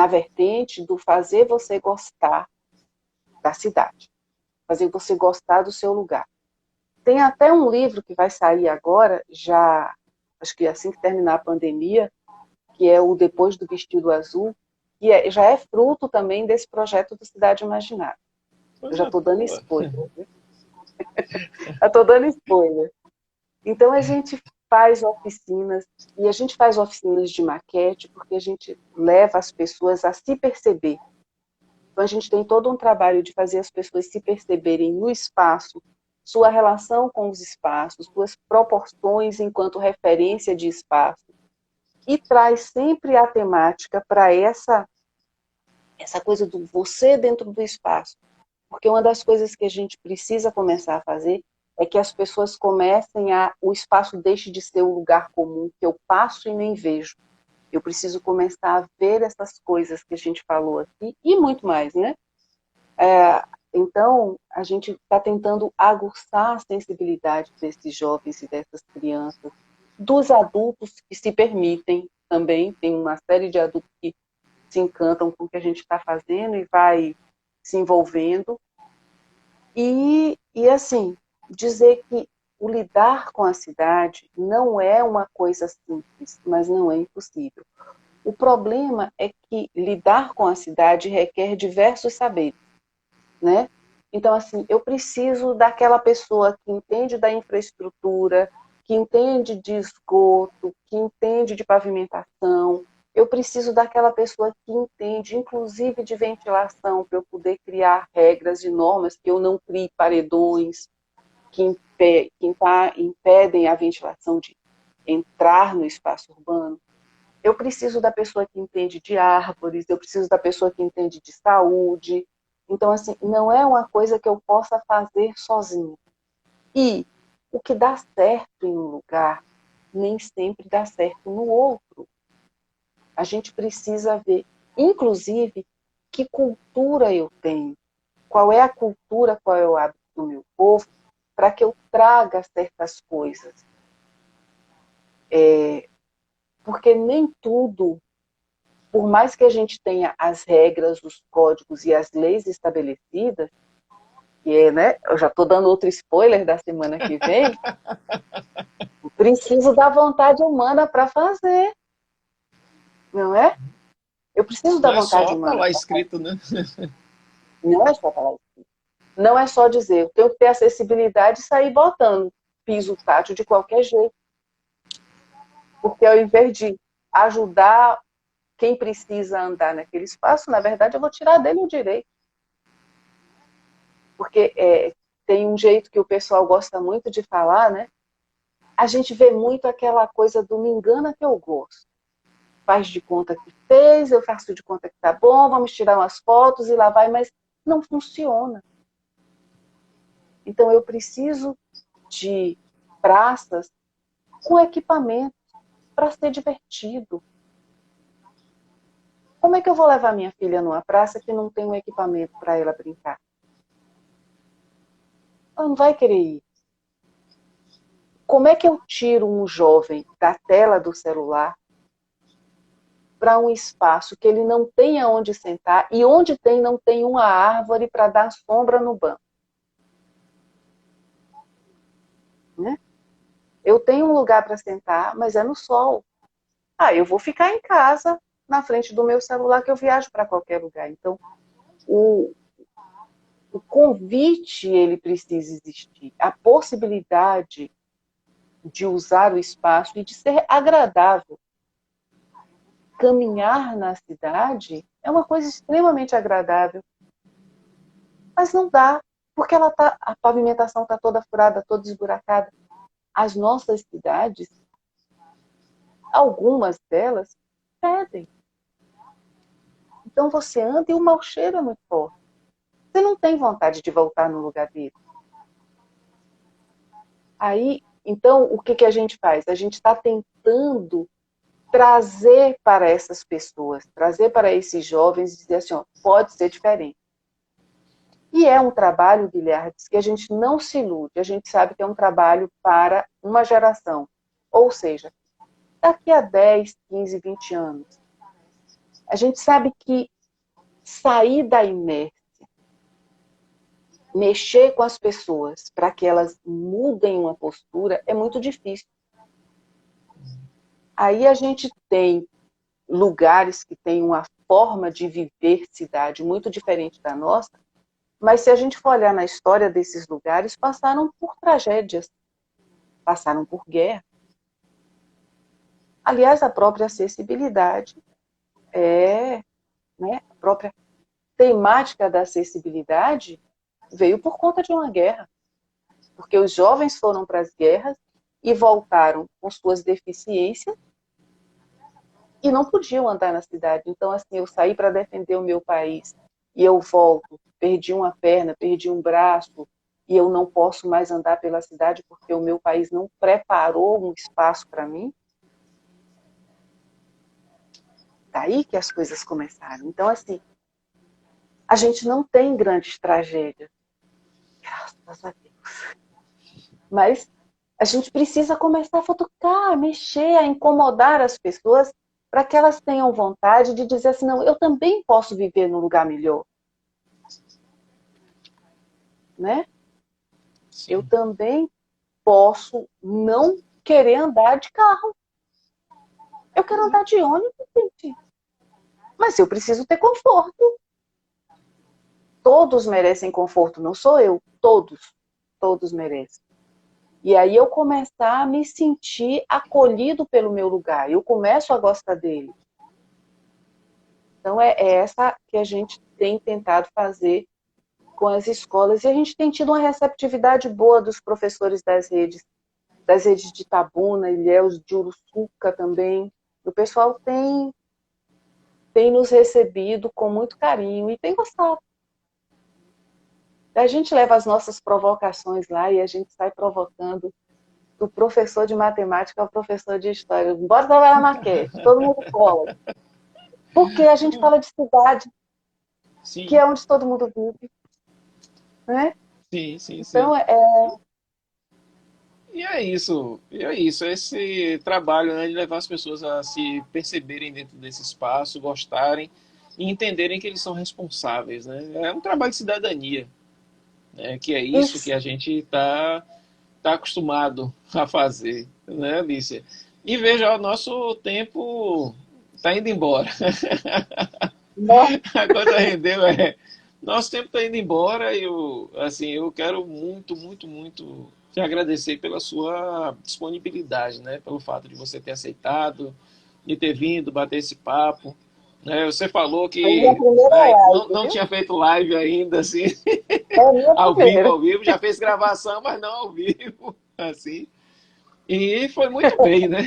vertente do fazer você gostar da cidade, fazer você gostar do seu lugar. Tem até um livro que vai sair agora, já acho que assim que terminar a pandemia, que é o Depois do Vestido Azul, que já é fruto também desse projeto do Cidade Imaginária. Eu já estou dando spoiler. Já estou dando spoiler. Então a gente faz oficinas, e a gente faz oficinas de maquete porque a gente leva as pessoas a se perceber. Então a gente tem todo um trabalho de fazer as pessoas se perceberem no espaço, sua relação com os espaços, suas proporções enquanto referência de espaço, e traz sempre a temática para essa coisa do você dentro do espaço. Porque uma das coisas que a gente precisa começar a fazer é que as pessoas comecem o espaço deixe de ser um lugar comum, que eu passo e nem vejo. Eu preciso começar a ver essas coisas que a gente falou aqui, e muito mais, né? Então, a gente está tentando aguçar a sensibilidade desses jovens e dessas crianças, dos adultos que se permitem também. Tem uma série de adultos que se encantam com o que a gente está fazendo e vai se envolvendo. E assim, dizer que o lidar com a cidade não é uma coisa simples, mas não é impossível. O problema é que lidar com a cidade requer diversos saberes, né? Então, assim, eu preciso daquela pessoa que entende da infraestrutura, que entende de esgoto, que entende de pavimentação. Eu preciso daquela pessoa que entende, inclusive, de ventilação, para eu poder criar regras e normas, que eu não crie paredões que impedem a ventilação de entrar no espaço urbano. Eu preciso da pessoa que entende de árvores, eu preciso da pessoa que entende de saúde. Então, assim, não é uma coisa que eu possa fazer sozinho. E o que dá certo em um lugar, nem sempre dá certo no outro. A gente precisa ver, inclusive, que cultura eu tenho, qual é a cultura, qual é o hábito do meu povo, para que eu traga certas coisas. Porque nem tudo, por mais que a gente tenha as regras, os códigos e as leis estabelecidas, e né, eu já estou dando outro spoiler da semana que vem, preciso da vontade humana para fazer, não é? Eu preciso da Não é vontade só tá humana lá para fazer. escrito, né? Não é só falar isso. Não é só dizer, eu tenho que ter acessibilidade e sair botando piso tátil de qualquer jeito. Porque ao invés de ajudar quem precisa andar naquele espaço, na verdade eu vou tirar dele o direito. Porque tem um jeito que o pessoal gosta muito de falar, né? A gente vê muito aquela coisa do me engana que eu gosto. Faz de conta que fez, eu faço de conta que tá bom, vamos tirar umas fotos e lá vai, mas não funciona. Então eu preciso de praças com equipamento para ser divertido. Como é que eu vou levar minha filha numa praça que não tem um equipamento para ela brincar? Ela não vai querer ir. Como é que eu tiro um jovem da tela do celular para um espaço que ele não tem onde sentar e onde tem não tem uma árvore para dar sombra no banco? Né? Eu tenho um lugar para sentar, mas é no sol. Eu vou ficar em casa, na frente do meu celular, que eu viajo para qualquer lugar. Então, o convite, ele precisa existir. A possibilidade de usar o espaço e de ser agradável. Caminhar na cidade é uma coisa extremamente agradável. Mas não dá. Porque a pavimentação está toda furada, toda esburacada. As nossas cidades, algumas delas, fedem. Então você anda e o mau cheiro é muito forte. Você não tem vontade de voltar no lugar dele. Aí, então, o que a gente faz? A gente está tentando trazer para essas pessoas, trazer para esses jovens e dizer assim, ó, pode ser diferente. E é um trabalho, Guilherme, que a gente não se ilude, a gente sabe que é um trabalho para uma geração. Ou seja, daqui a 10, 15, 20 anos, a gente sabe que sair da inércia, mexer com as pessoas para que elas mudem uma postura é muito difícil. Aí a gente tem lugares que têm uma forma de viver cidade muito diferente da nossa, mas se a gente for olhar na história desses lugares, passaram por tragédias, passaram por guerra. Aliás, a própria acessibilidade né, a própria temática da acessibilidade veio por conta de uma guerra. Porque os jovens foram para as guerras e voltaram com suas deficiências e não podiam andar na cidade. Então, assim, eu saí para defender o meu país e eu volto, perdi uma perna, perdi um braço e eu não posso mais andar pela cidade porque o meu país não preparou um espaço para mim. Daí que as coisas começaram. Então, assim, a gente não tem grandes tragédias. Graças a Deus. Mas a gente precisa começar a futucar, a mexer, a incomodar as pessoas para que elas tenham vontade de dizer assim, não, eu também posso viver num lugar melhor. Né? Eu também posso não querer andar de carro. Eu quero andar de ônibus, gente. Mas eu preciso ter conforto. Todos merecem conforto, não sou eu. Todos merecem. E aí eu começar a me sentir acolhido pelo meu lugar. Eu começo a gostar dele. Então é essa que a gente tem tentado fazer com as escolas. E a gente tem tido uma receptividade boa dos professores das redes de Itabuna, Ilhéus, de Uruçuca também. O pessoal tem nos recebido com muito carinho e tem gostado. A gente leva as nossas provocações lá e a gente sai provocando do professor de matemática ao professor de história. Bora trabalhar na maquete, todo mundo cola. Porque a gente fala de cidade, sim, que é onde todo mundo vive. Né? Sim. Então, E é isso, esse trabalho, né, de levar as pessoas a se perceberem dentro desse espaço, gostarem e entenderem que eles são responsáveis, né? É um trabalho de cidadania, né, que é isso que a gente está acostumado a fazer, né, Alicia? E veja, o nosso tempo está indo embora. A coisa rendeu, nosso tempo está indo embora e eu quero muito te agradecer pela sua disponibilidade, né? Pelo fato de você ter aceitado, de ter vindo bater esse papo. Né? Você falou que não tinha feito live ainda, assim, ao vivo, já fez gravação, mas não ao vivo, assim. E foi muito bem, né?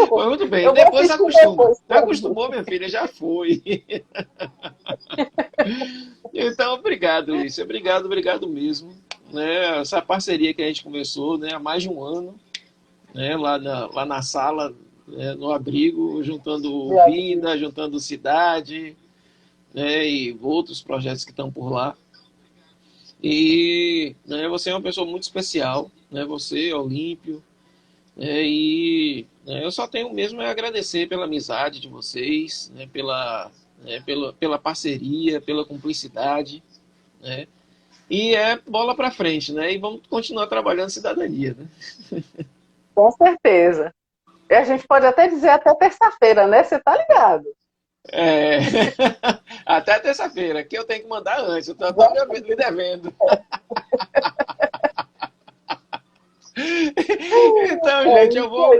Foi muito bem. Depois acostuma. Acostumou, minha filha, já foi. Então, obrigado, Lícia. Obrigado mesmo. Né? Essa parceria que a gente começou, né, há mais de um ano, né, lá na sala, né, no abrigo, juntando vida, juntando cidade, né, e outros projetos que estão por lá. E, né, você é uma pessoa muito especial, né, você, Olímpio, né, e, né, eu só tenho mesmo a agradecer pela amizade de vocês, né, pela parceria, pela cumplicidade, né? E é bola para frente, né? E vamos continuar trabalhando cidadania, né? Com certeza. E a gente pode até dizer até terça-feira, né? Você tá ligado? Até terça-feira, que eu tenho que mandar antes, eu tô me devendo. Então, gente, eu vou...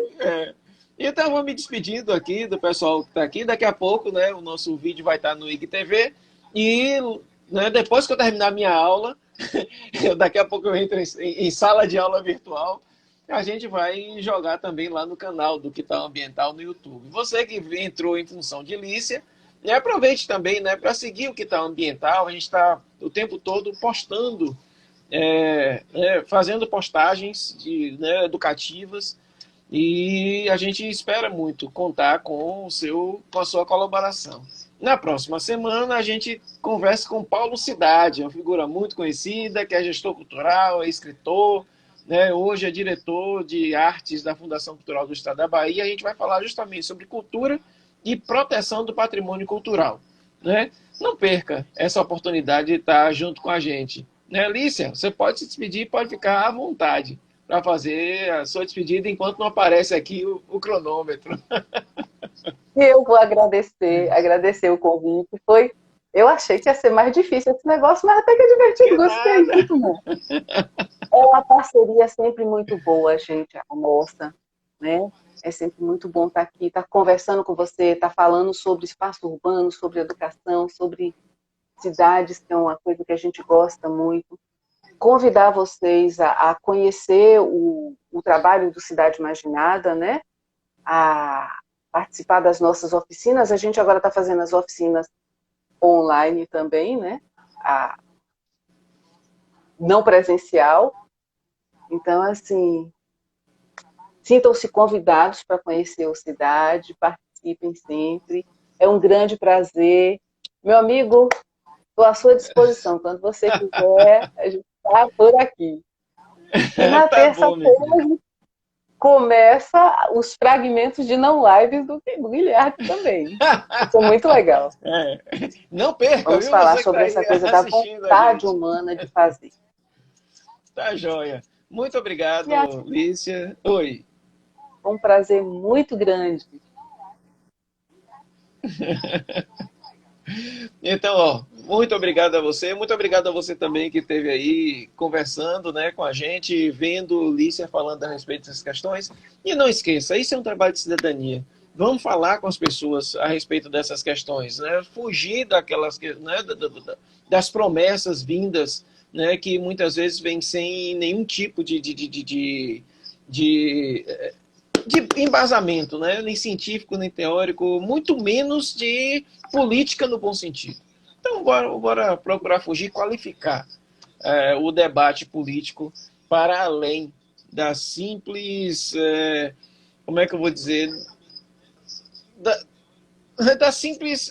Então, eu vou me despedindo aqui do pessoal que está aqui. Daqui a pouco, né, o nosso vídeo vai estar no IGTV. E né? Depois que eu terminar minha aula, daqui a pouco eu entro em sala de aula virtual, a gente vai jogar também lá no canal do Quintal Ambiental no YouTube. Você que entrou em função de Lícia, né, aproveite também, né, para seguir o Quintal Ambiental. A gente está o tempo todo postando, fazendo postagens né, educativas, e a gente espera muito contar com a sua colaboração. Na próxima semana, a gente conversa com Paulo Cidade, uma figura muito conhecida, que é gestor cultural, é escritor, né? Hoje é diretor de artes da Fundação Cultural do Estado da Bahia. A gente vai falar justamente sobre cultura e proteção do patrimônio cultural, né? Não perca essa oportunidade de estar junto com a gente. Né, Lícia? Você pode se despedir, pode ficar à vontade para fazer a sua despedida enquanto não aparece aqui o cronômetro. Eu vou agradecer o convite. Eu achei que ia ser mais difícil esse negócio, mas até que é divertido, gostei, muito bom. É uma parceria sempre muito boa, gente, a nossa, né? É sempre muito bom estar aqui, estar conversando com você, estar falando sobre espaço urbano, sobre educação, sobre cidades, que é uma coisa que a gente gosta muito. Convidar vocês a conhecer o trabalho do Cidade Imaginada, né? A participar das nossas oficinas. A gente agora está fazendo as oficinas online também, né? Não presencial. Então, assim, sintam-se convidados para conhecer a cidade, participem sempre. É um grande prazer. Meu amigo, estou à sua disposição. Quando você quiser, a gente está por aqui. E na Tá bom, terça-feira meu filho. começa os fragmentos de não lives do Guilherme também. Isso é muito legal. Não perca, Vamos viu? falar Você que sobre está essa aí coisa da assistindo a vontade gente. humana de fazer. Tá joia. Muito obrigado, E é Lícia. Oi. um prazer muito grande. Então, ó, muito obrigado a você, muito obrigado a você também que esteve aí conversando, né, com a gente, vendo Lícia falando a respeito dessas questões. E não esqueça, isso é um trabalho de cidadania. Vamos falar com as pessoas a respeito dessas questões, né? Fugir daquelas, né, das promessas vindas, né, que muitas vezes vêm sem nenhum tipo de de embasamento, né? Nem científico, nem teórico, muito menos de política no bom sentido. Então, bora procurar fugir, qualificar o debate político para além da simples, como é que eu vou dizer, da simples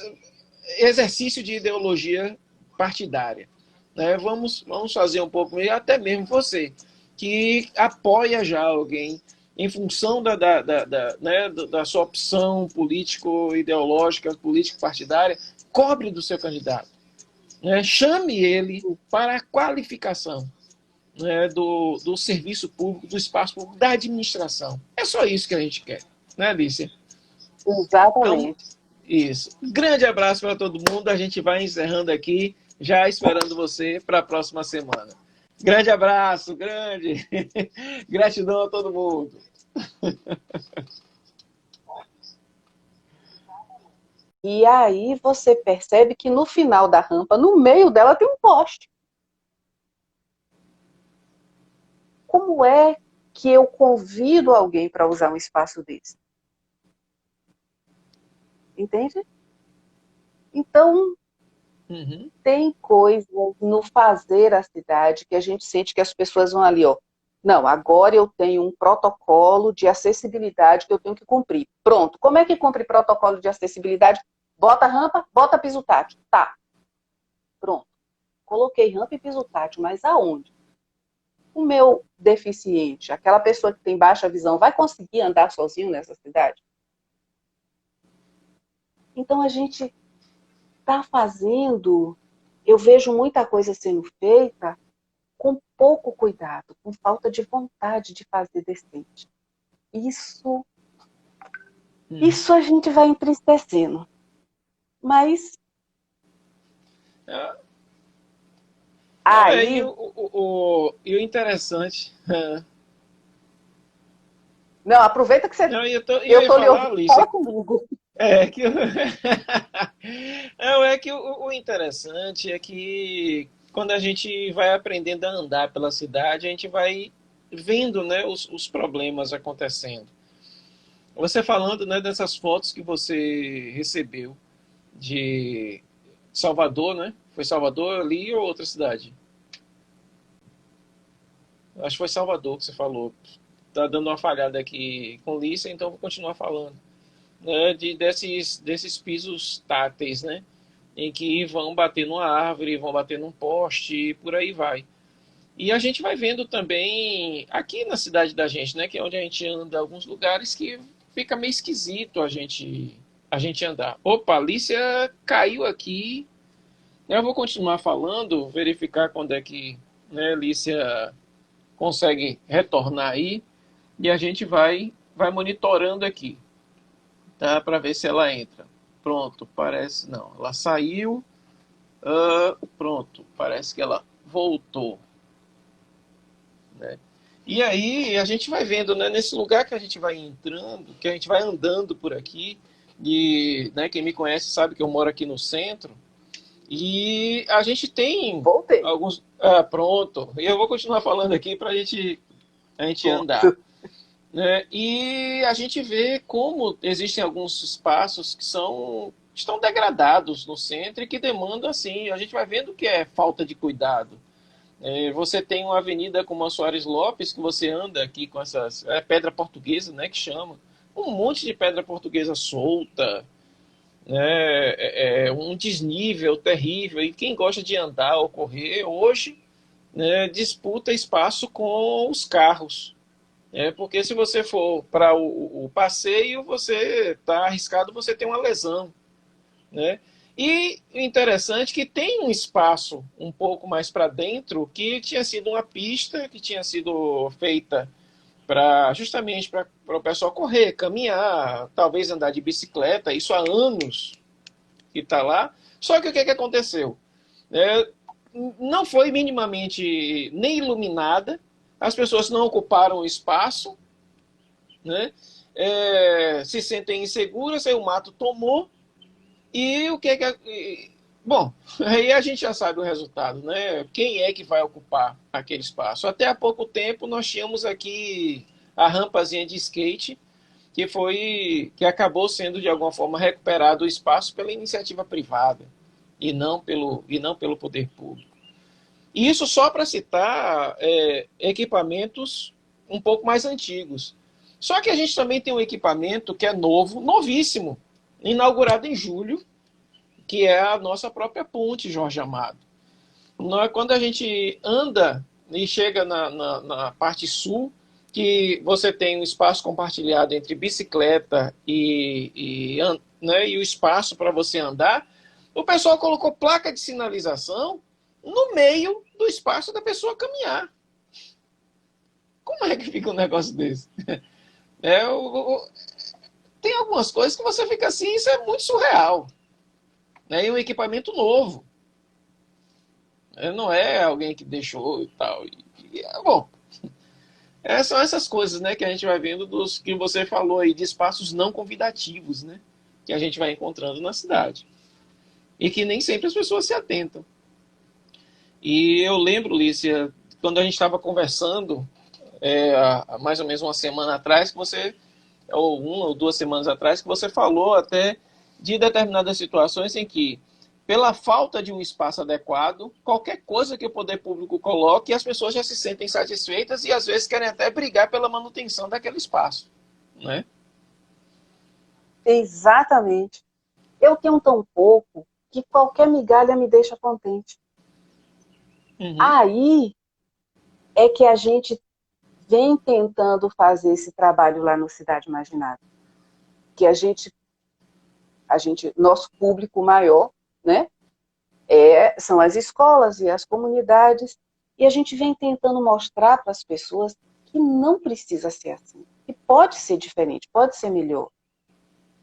exercício de ideologia partidária. Né? Vamos fazer um pouco, e até mesmo você, que apoia já alguém em função da sua opção político-ideológica, político-partidária, cobre do seu candidato. Né? Chame ele para a qualificação, né, do serviço público, do espaço público, da administração. É só isso que a gente quer, né, Alicia? Então, Exatamente. isso. Grande abraço para todo mundo. A gente vai encerrando aqui, já esperando você para a próxima semana. Grande abraço, grande. Gratidão a todo mundo. E aí você percebe que no final da rampa, no meio dela, tem um poste. Como é que eu convido alguém para usar um espaço desse? Entende? Então, tem coisas no fazer a cidade que a gente sente que as pessoas vão ali, ó. Não, agora eu tenho um protocolo de acessibilidade que eu tenho que cumprir. Pronto. Como é que cumpre protocolo de acessibilidade? Bota rampa, bota piso tátil. Tá. Pronto. Coloquei rampa e piso tátil, mas aonde? O meu deficiente, aquela pessoa que tem baixa visão, vai conseguir andar sozinho nessa cidade? Então a gente está fazendo, eu vejo muita coisa sendo feita com pouco cuidado, com falta de vontade de fazer decente. Isso a gente vai entristecendo. Mas aí... E o interessante... Não, aproveita que você... Não, eu ia tô lhe falar, ouvindo, Alice, fala comigo. É que, é que o interessante é que quando a gente vai aprendendo a andar pela cidade, a gente vai vendo, né, os problemas acontecendo. Você falando, né, dessas fotos que você recebeu de Salvador, né? Foi Salvador ali ou outra cidade? Acho que foi Salvador que você falou. Tá dando uma falhada aqui com Lícia, então vou continuar falando. Né, desses pisos táteis, né? Em que vão bater numa árvore, vão bater num poste e por aí vai. E a gente vai vendo também aqui na cidade da gente, né? Que é onde a gente anda, alguns lugares que fica meio esquisito a gente andar. Opa, a Alicia caiu aqui. Eu vou continuar falando, verificar quando é que, né, a Alicia consegue retornar aí e a gente vai monitorando aqui, tá? Para ver se ela entra. Pronto, parece não. Ela saiu. Pronto, parece que ela voltou, né? E aí a gente vai vendo, né, nesse lugar que a gente vai entrando, que a gente vai andando por aqui, e, né, quem me conhece sabe que eu moro aqui no centro, e a gente tem Voltei. alguns. Pronto, e eu vou continuar falando aqui para a gente andar. Pronto. Né? E a gente vê como existem alguns espaços que estão degradados no centro e que demandam, assim, a gente vai vendo que é falta de cuidado. Você tem uma avenida como a Soares Lopes, que você anda aqui com essas pedra portuguesa, né, que chama, um monte de pedra portuguesa solta, né, um desnível terrível, e quem gosta de andar ou correr, hoje, né, disputa espaço com os carros. Porque se você for para o passeio, você está arriscado você ter uma lesão, né? E o interessante é que tem um espaço um pouco mais para dentro que tinha sido uma pista que tinha sido feita justamente para o pessoal correr, caminhar, talvez andar de bicicleta, isso há anos que está lá. Só que o que aconteceu? É, não foi minimamente nem iluminada, as pessoas não ocuparam o espaço, né? Se sentem inseguras, aí o mato tomou, e o que é que. Bom, aí a gente já sabe o resultado, né? Quem é que vai ocupar aquele espaço? Até há pouco tempo nós tínhamos aqui a rampazinha de skate, que acabou sendo de alguma forma recuperado o espaço pela iniciativa privada e não pelo poder público. E isso só para citar equipamentos um pouco mais antigos. Só que a gente também tem um equipamento que é novo, novíssimo, inaugurado em julho, que é a nossa própria ponte Jorge Amado. Quando a gente anda e chega na parte sul, que você tem um espaço compartilhado entre bicicleta né, e o espaço para você andar, o pessoal colocou placa de sinalização no meio do espaço da pessoa caminhar. Como é que fica um negócio desse? É, o, o, Tem algumas coisas que você fica assim, isso é muito surreal. Né? E um equipamento novo. Não é alguém que deixou e tal. Bom, são essas coisas, né, que a gente vai vendo dos que você falou aí, de espaços não convidativos, né? Que a gente vai encontrando na cidade. E que nem sempre as pessoas se atentam. E eu lembro, Lícia, quando a gente estava conversando, há mais ou menos uma semana atrás, ou 1 ou 2 semanas atrás, que você falou até de determinadas situações em que, pela falta de um espaço adequado, qualquer coisa que o poder público coloque, as pessoas já se sentem satisfeitas e às vezes querem até brigar pela manutenção daquele espaço. Né? Exatamente. Eu tenho tão pouco que qualquer migalha me deixa contente. Uhum. Aí é que a gente vem tentando fazer esse trabalho lá no Cidade Imaginária. Que nosso público maior, né, são as escolas e as comunidades, e a gente vem tentando mostrar para as pessoas que não precisa ser assim, que pode ser diferente, pode ser melhor.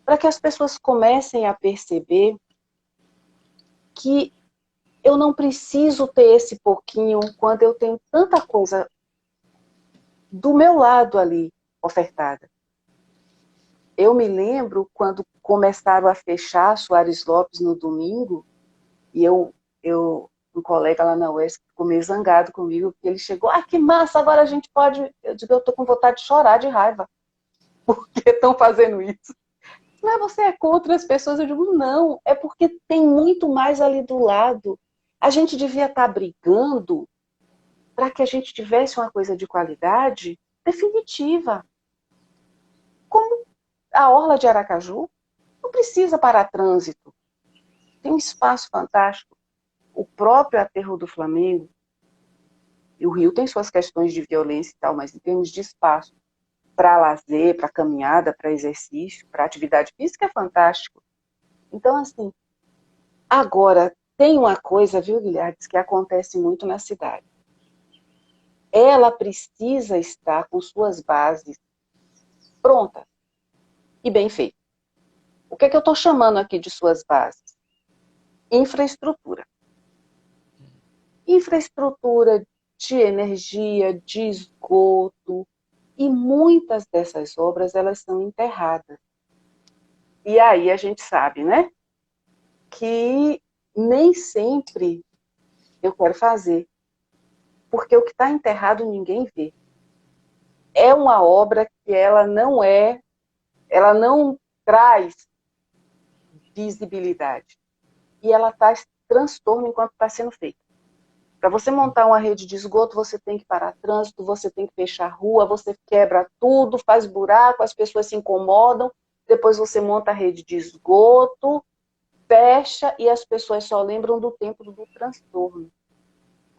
Para que as pessoas comecem a perceber que eu não preciso ter esse pouquinho quando eu tenho tanta coisa do meu lado ali ofertada. Eu me lembro quando começaram a fechar Soares Lopes no domingo, e um colega lá na UESC ficou meio zangado comigo, porque ele chegou, que massa, agora a gente pode... Eu digo, eu tô com vontade de chorar de raiva, porque estão fazendo isso. Mas você é contra as pessoas? Eu digo, não, é porque tem muito mais ali do lado. A gente devia estar brigando para que a gente tivesse uma coisa de qualidade definitiva. Como a Orla de Aracaju, não precisa parar trânsito. Tem um espaço fantástico. O próprio aterro do Flamengo, e o Rio tem suas questões de violência e tal, mas em termos de espaço para lazer, para caminhada, para exercício, para atividade física, é fantástico. Então, assim, agora, tem uma coisa, viu, Guilherme, que acontece muito na cidade. Ela precisa estar com suas bases prontas e bem feitas. O que é que eu estou chamando aqui de suas bases? Infraestrutura. Infraestrutura de energia, de esgoto, e muitas dessas obras, elas são enterradas. E aí a gente sabe, né, que nem sempre eu quero fazer, porque o que está enterrado ninguém vê. É uma obra que ela não traz visibilidade. E ela traz transtorno enquanto está sendo feita. Para você montar uma rede de esgoto, você tem que parar trânsito, você tem que fechar a rua, você quebra tudo, faz buraco, as pessoas se incomodam, depois você monta a rede de esgoto, fecha e as pessoas só lembram do tempo do transtorno.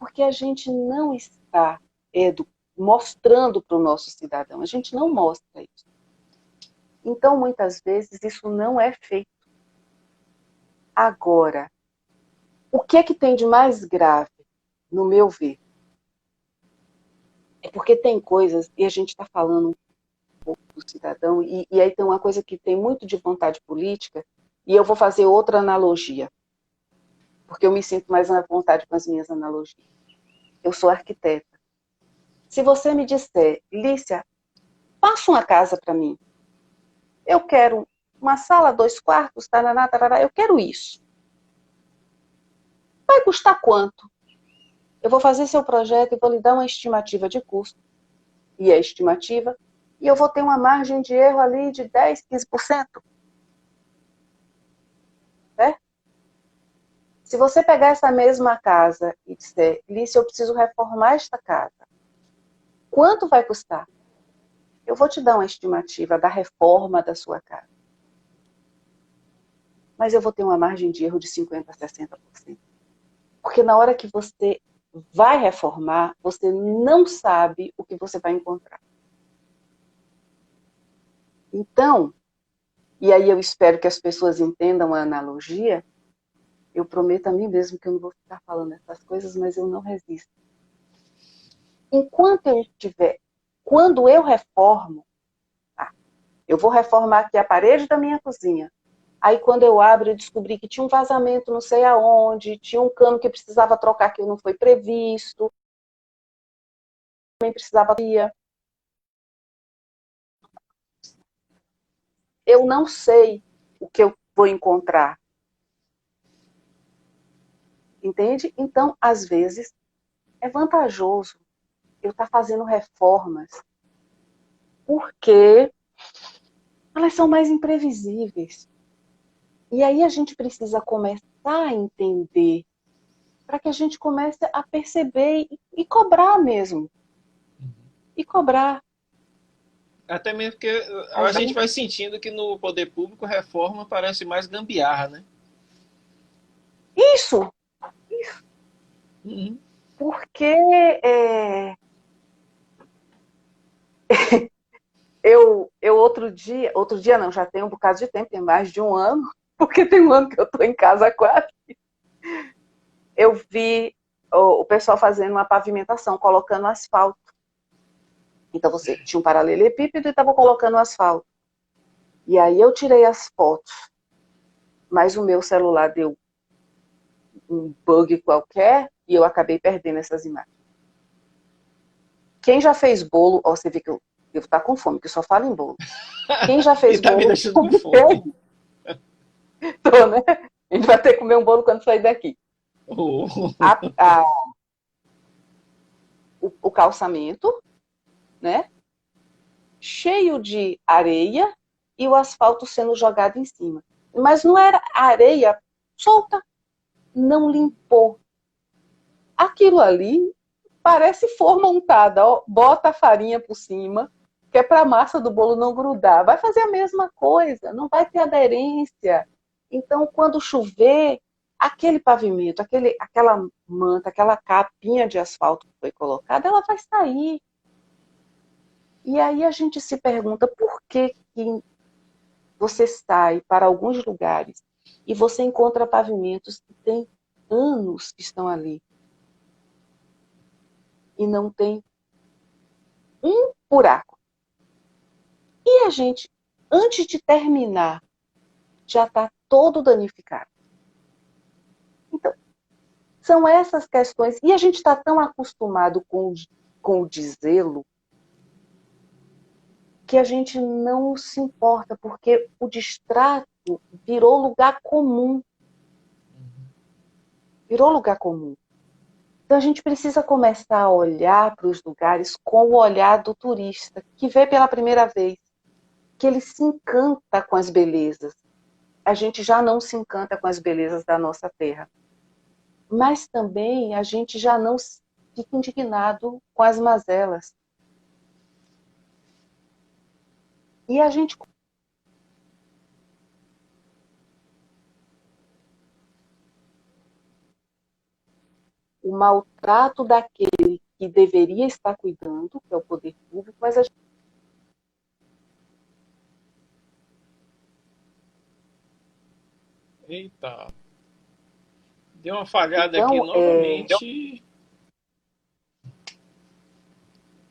Porque a gente não está mostrando para o nosso cidadão, a gente não mostra isso. Então, muitas vezes, isso não é feito. Agora, o que é que tem de mais grave, no meu ver? É porque tem coisas, e a gente está falando um pouco do cidadão, e aí tem uma coisa que tem muito de vontade política, e eu vou fazer outra analogia, porque eu me sinto mais à vontade com as minhas analogias. Eu sou arquiteta. Se você me disser, Lícia, faça uma casa para mim, eu quero uma sala, 2 quartos, taraná, tarará, eu quero isso. Vai custar quanto? Eu vou fazer seu projeto e vou lhe dar uma estimativa de custo. E a estimativa, e eu vou ter uma margem de erro ali de 10%, 15%. Certo? Se você pegar essa mesma casa e disser, Lícia, eu preciso reformar esta casa, quanto vai custar? Eu vou te dar uma estimativa da reforma da sua casa. Mas eu vou ter uma margem de erro de 50% a 60%. Porque na hora que você vai reformar, você não sabe o que você vai encontrar. Então, e aí eu espero que as pessoas entendam a analogia, eu prometo a mim mesmo que eu não vou ficar falando essas coisas, mas eu não resisto. Enquanto eu estiver, quando eu reformo, eu vou reformar aqui a parede da minha cozinha. Aí quando eu abro, eu descobri que tinha um vazamento não sei aonde, tinha um cano que precisava trocar que não foi previsto, também precisava... Eu não sei o que eu vou encontrar. Entende? Então, às vezes, é vantajoso eu estar fazendo reformas, porque elas são mais imprevisíveis. E aí a gente precisa começar a entender, para que a gente comece a perceber e cobrar mesmo. E cobrar. Até mesmo porque a gente vai sentindo que no poder público reforma parece mais gambiarra, né? Isso! Uhum. Porque eu outro dia não, já tem um bocado de tempo, tem mais de um ano, porque tem um ano que eu estou em casa quase. Eu vi o pessoal fazendo uma pavimentação, colocando asfalto. Então você tinha um paralelepípedo e estava colocando asfalto. E aí eu tirei as fotos, mas o meu celular deu um bug qualquer e eu acabei perdendo essas imagens. Quem já fez bolo, ó, você vê que eu devo estar com fome, que eu só falo em bolo. Quem já fez E tá bolo... me deixando com fome. Tô, né? A gente vai ter que comer um bolo quando sair daqui. Oh. O calçamento, né? Cheio de areia e o asfalto sendo jogado em cima. Mas não era areia solta, não limpou. Aquilo ali parece flor montada, ó, bota a farinha por cima, que é para a massa do bolo não grudar. Vai fazer a mesma coisa, não vai ter aderência. Então, quando chover, aquele pavimento, aquela manta, aquela capinha de asfalto que foi colocada, ela vai sair. E aí a gente se pergunta por que você sai para alguns lugares e você encontra pavimentos que têm anos que estão ali e não tem um buraco. E a gente, antes de terminar, já está todo danificado. Então, são essas questões. E a gente está tão acostumado com o dizê-lo que a gente não se importa, porque o distrato virou lugar comum. Virou lugar comum. Então a gente precisa começar a olhar para os lugares com o olhar do turista, que vê pela primeira vez, que ele se encanta com as belezas. A gente já não se encanta com as belezas da nossa terra. Mas também a gente já não fica indignado com as mazelas. E a gente... O maltrato daquele que deveria estar cuidando, que é o poder público, mas a gente... Eita. Deu uma falhada Então, aqui novamente.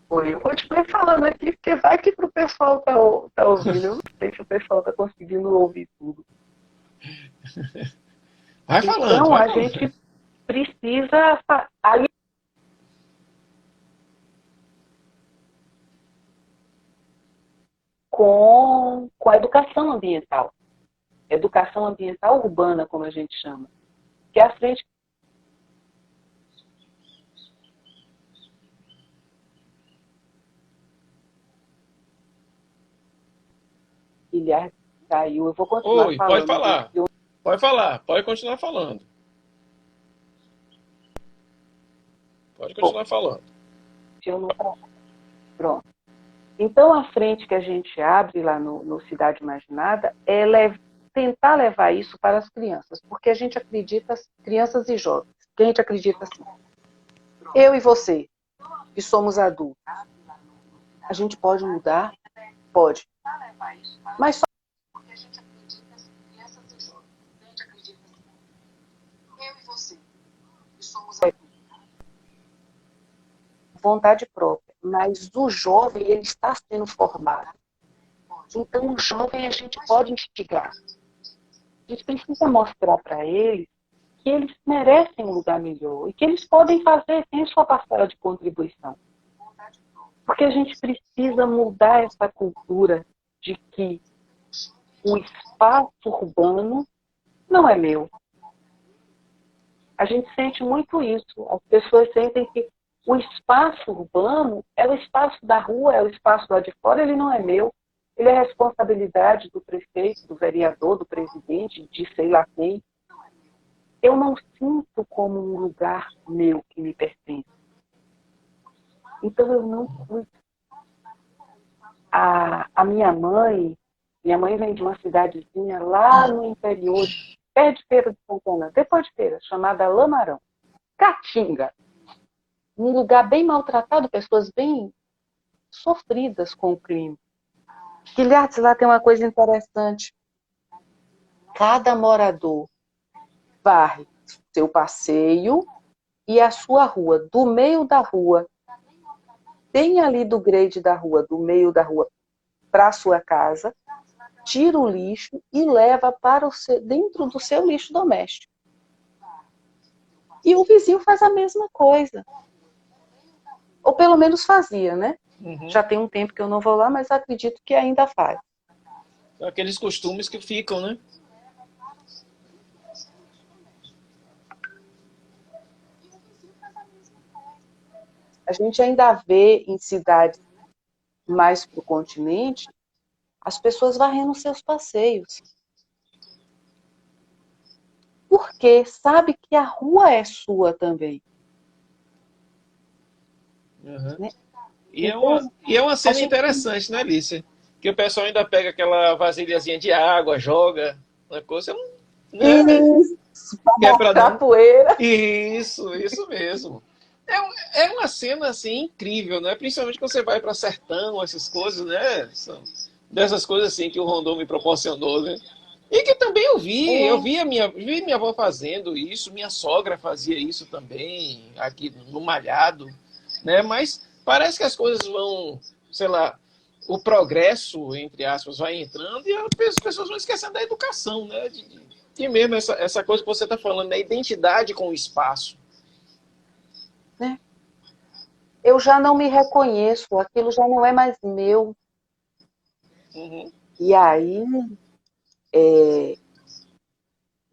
Eu continuei falando aqui, porque vai que pro pessoal tá ouvindo. Eu não sei se o pessoal tá conseguindo ouvir tudo. Vai falando, Então, vai a falando. gente precisa... Com a educação ambiental. Educação ambiental urbana, como a gente chama. Que é a frente... Guilherme caiu. Eu vou continuar Oi, pode falando. falar. Pode falar, pode continuar falando. Pode continuar falando. Eu não... Pronto. Então, a frente que a gente abre lá no Cidade Imaginada é tentar levar isso para as crianças, porque a gente acredita, crianças e jovens, que a gente acredita assim. Eu e você, que somos adultos, a gente pode mudar? Pode. Mas só porque a gente acredita assim, crianças e jovens, a gente acredita assim. Eu e você, que somos adultos. Vontade própria, mas o jovem ele está sendo formado. Então o jovem a gente pode instigar. A gente precisa mostrar para eles que eles merecem um lugar melhor e que eles podem fazer sem sua parcela de contribuição. Porque a gente precisa mudar essa cultura de que o espaço urbano não é meu. A gente sente muito isso. As pessoas sentem que o espaço urbano é o espaço da rua, é o espaço lá de fora, ele não é meu. Ele é responsabilidade do prefeito, do vereador, do presidente, de sei lá quem. Eu não sinto como um lugar meu que me pertence. Então eu não cuido. A minha mãe vem de uma cidadezinha lá no interior, perto de Feira de Santana, depois de Feira, chamada Lamarão. Caatinga. Um lugar bem maltratado, pessoas bem sofridas com o crime. Guilherme, lá tem uma coisa interessante. Cada morador varre seu passeio e a sua rua. Do meio da rua, bem ali do grade da rua, do meio da rua, para a sua casa, tira o lixo e leva para dentro do seu lixo doméstico. E o vizinho faz a mesma coisa. Ou pelo menos fazia, né? Uhum. Já tem um tempo que eu não vou lá, mas acredito que ainda faz. Aqueles costumes que ficam, né? A gente ainda vê em cidades mais para o continente as pessoas varrendo seus passeios. Porque sabe que a rua é sua também. Uhum. Né? E Então, é uma a cena gente interessante, né, Alice? Que o pessoal ainda pega aquela vasilhazinha de água, joga, uma coisa, né? isso, para Que é pra marcar não. poeira. Isso mesmo. É uma cena assim incrível, né? Principalmente quando você vai para sertão, essas coisas, né? São dessas coisas assim que o Rondon me proporcionou, né? E que também vi minha avó fazendo isso, minha sogra fazia isso também, aqui no Malhado, né? Mas parece que as coisas vão, sei lá, o progresso, entre aspas, vai entrando e as pessoas vão esquecendo da educação, né? De mesmo essa coisa que você está falando, da identidade com o espaço. Né? Eu já não me reconheço, aquilo já não é mais meu. Uhum. E aí, é,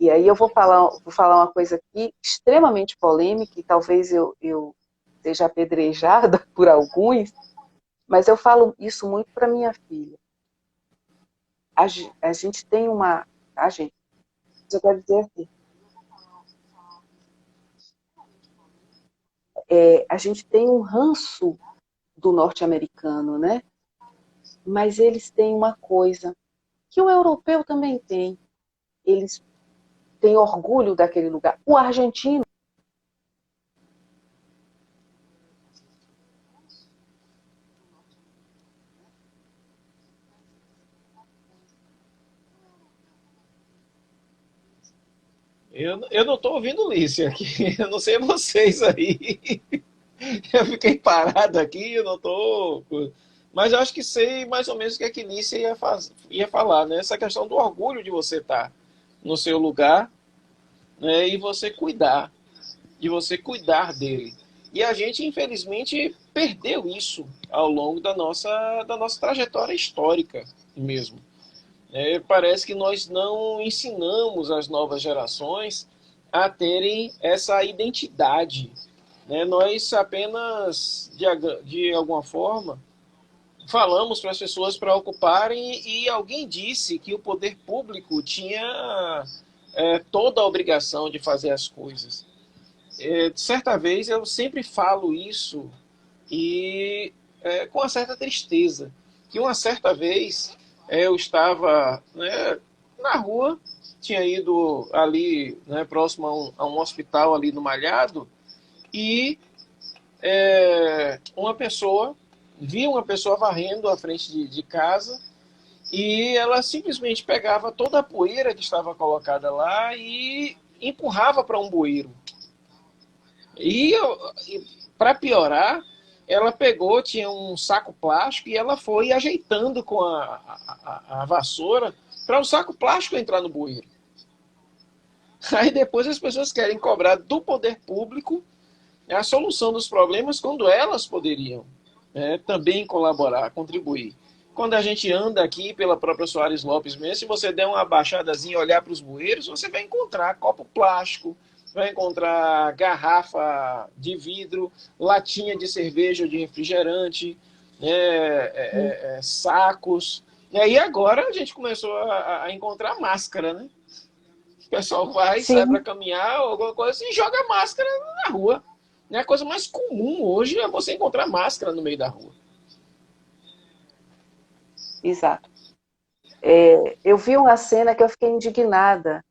eu vou falar uma coisa aqui extremamente polêmica, e talvez eu seja apedrejada por alguns, mas eu falo isso muito para minha filha. A gente tem uma. A gente, eu quero dizer assim, a gente tem um ranço do norte-americano, né? Mas eles têm uma coisa que o europeu também tem. Eles têm orgulho daquele lugar. O argentino. Eu não estou ouvindo Lícia aqui. Eu não sei vocês aí. Eu fiquei parado aqui, eu não estou. Mas eu acho que sei mais ou menos o que a Lícia ia falar, né? Essa questão do orgulho de você estar no seu lugar, né? E você cuidar dele. E a gente, infelizmente, perdeu isso ao longo da nossa trajetória histórica mesmo. Parece que nós não ensinamos as novas gerações a terem essa identidade. Né? Nós apenas, de alguma forma, falamos para as pessoas preocuparem e alguém disse que o poder público tinha toda a obrigação de fazer as coisas. Certa vez eu sempre falo isso e com uma certa tristeza, que uma certa vez eu estava, né, na rua, tinha ido ali, né, próximo a um hospital ali no Malhado, e vi uma pessoa varrendo a frente de casa, e ela simplesmente pegava toda a poeira que estava colocada lá e empurrava para um bueiro. E, para piorar, ela pegou, tinha um saco plástico e ela foi ajeitando com a vassoura para o saco plástico entrar no bueiro. Aí depois as pessoas querem cobrar do poder público a solução dos problemas quando elas poderiam também colaborar, contribuir. Quando a gente anda aqui pela própria Soares Lopes mesmo, se você der uma baixadazinha e olhar para os bueiros, você vai encontrar copo plástico, vai encontrar garrafa de vidro, latinha de cerveja ou de refrigerante, sacos. E aí agora a gente começou a encontrar máscara, né? O pessoal vai, sai para Sim, caminhar ou alguma coisa assim, e joga máscara na rua. A coisa mais comum hoje é você encontrar máscara no meio da rua. exato. Eu vi uma cena que eu fiquei indignada.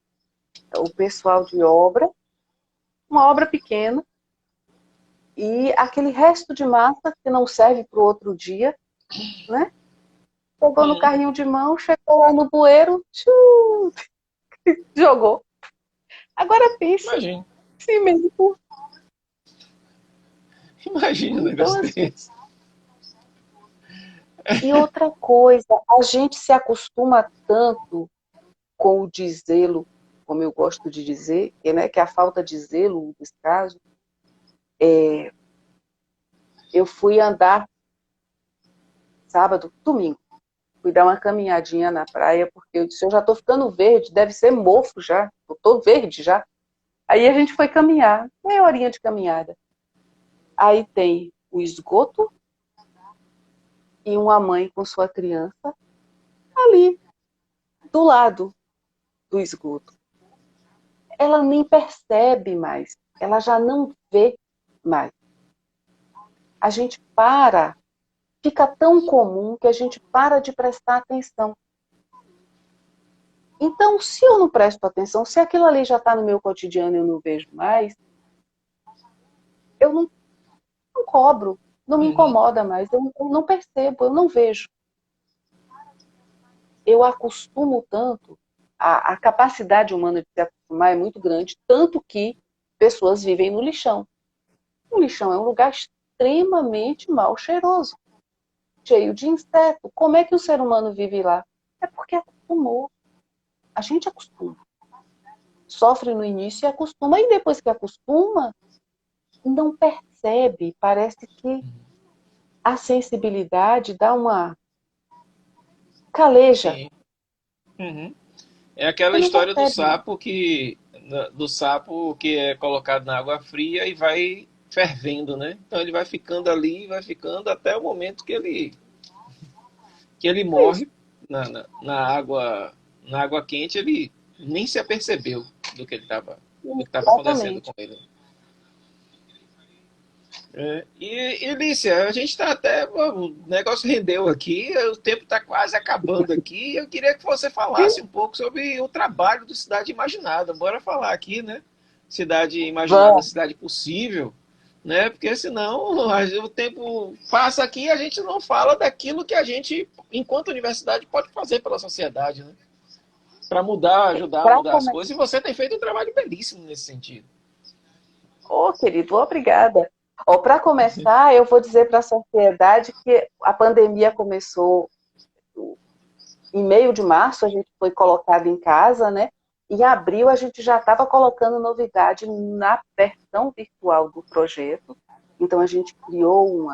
O pessoal de obra, uma obra pequena, e aquele resto de massa que não serve para o outro dia, né? Pegou no Uhum. carrinho de mão, chegou lá no bueiro, jogou. Agora pensa, Imagina. sim mesmo. Imagina um Então, negócio assim, desse. e outra coisa, a gente se acostuma tanto com o deszelo, como eu gosto de dizer, que é a falta de zelo, nesse caso. Eu fui andar sábado, domingo, fui dar uma caminhadinha na praia, porque eu disse, eu já estou ficando verde, deve ser mofo já, eu estou verde já. Aí a gente foi caminhar, meia horinha de caminhada. Aí tem o esgoto e uma mãe com sua criança ali, do lado do esgoto. Ela nem percebe mais, ela já não vê mais. A gente fica tão comum que a gente para de prestar atenção. Então, se eu não presto atenção, se aquilo ali já está no meu cotidiano e eu não vejo mais, eu não cobro, não me incomoda mais, eu não percebo, eu não vejo. Eu acostumo tanto, a capacidade humana de se acostumar é muito grande, tanto que pessoas vivem no lixão. O lixão é um lugar extremamente mal cheiroso, cheio de inseto. Como é que o ser humano vive lá? É porque acostumou. A gente acostuma. Sofre no início e acostuma, e depois que acostuma, não percebe. Parece que a sensibilidade dá uma caleja. Sim. Uhum. É aquela Você não história percebe. do sapo que é colocado na água fria e vai fervendo, né? Então ele vai ficando ali, vai ficando até o momento que ele É isso, morre na água quente, ele nem se apercebeu do que estava acontecendo exatamente. com ele. E Lícia, a gente está até. O negócio rendeu aqui, o tempo está quase acabando aqui. Eu queria que você falasse um pouco sobre o trabalho do Cidade Imaginada. Bora falar aqui, né? Cidade Imaginada, Vamos. cidade possível, né? Porque senão o tempo passa aqui e a gente não fala daquilo que a gente, enquanto universidade, pode fazer pela sociedade, né? Para mudar, ajudar a Para mudar as começar, coisas. E você tem feito um trabalho belíssimo nesse sentido. oh, querido, obrigada. Para começar, eu vou dizer para a sociedade que a pandemia começou em meio de março, a gente foi colocado em casa, né? Em abril, a gente já estava colocando novidade na versão virtual do projeto. Então, a gente criou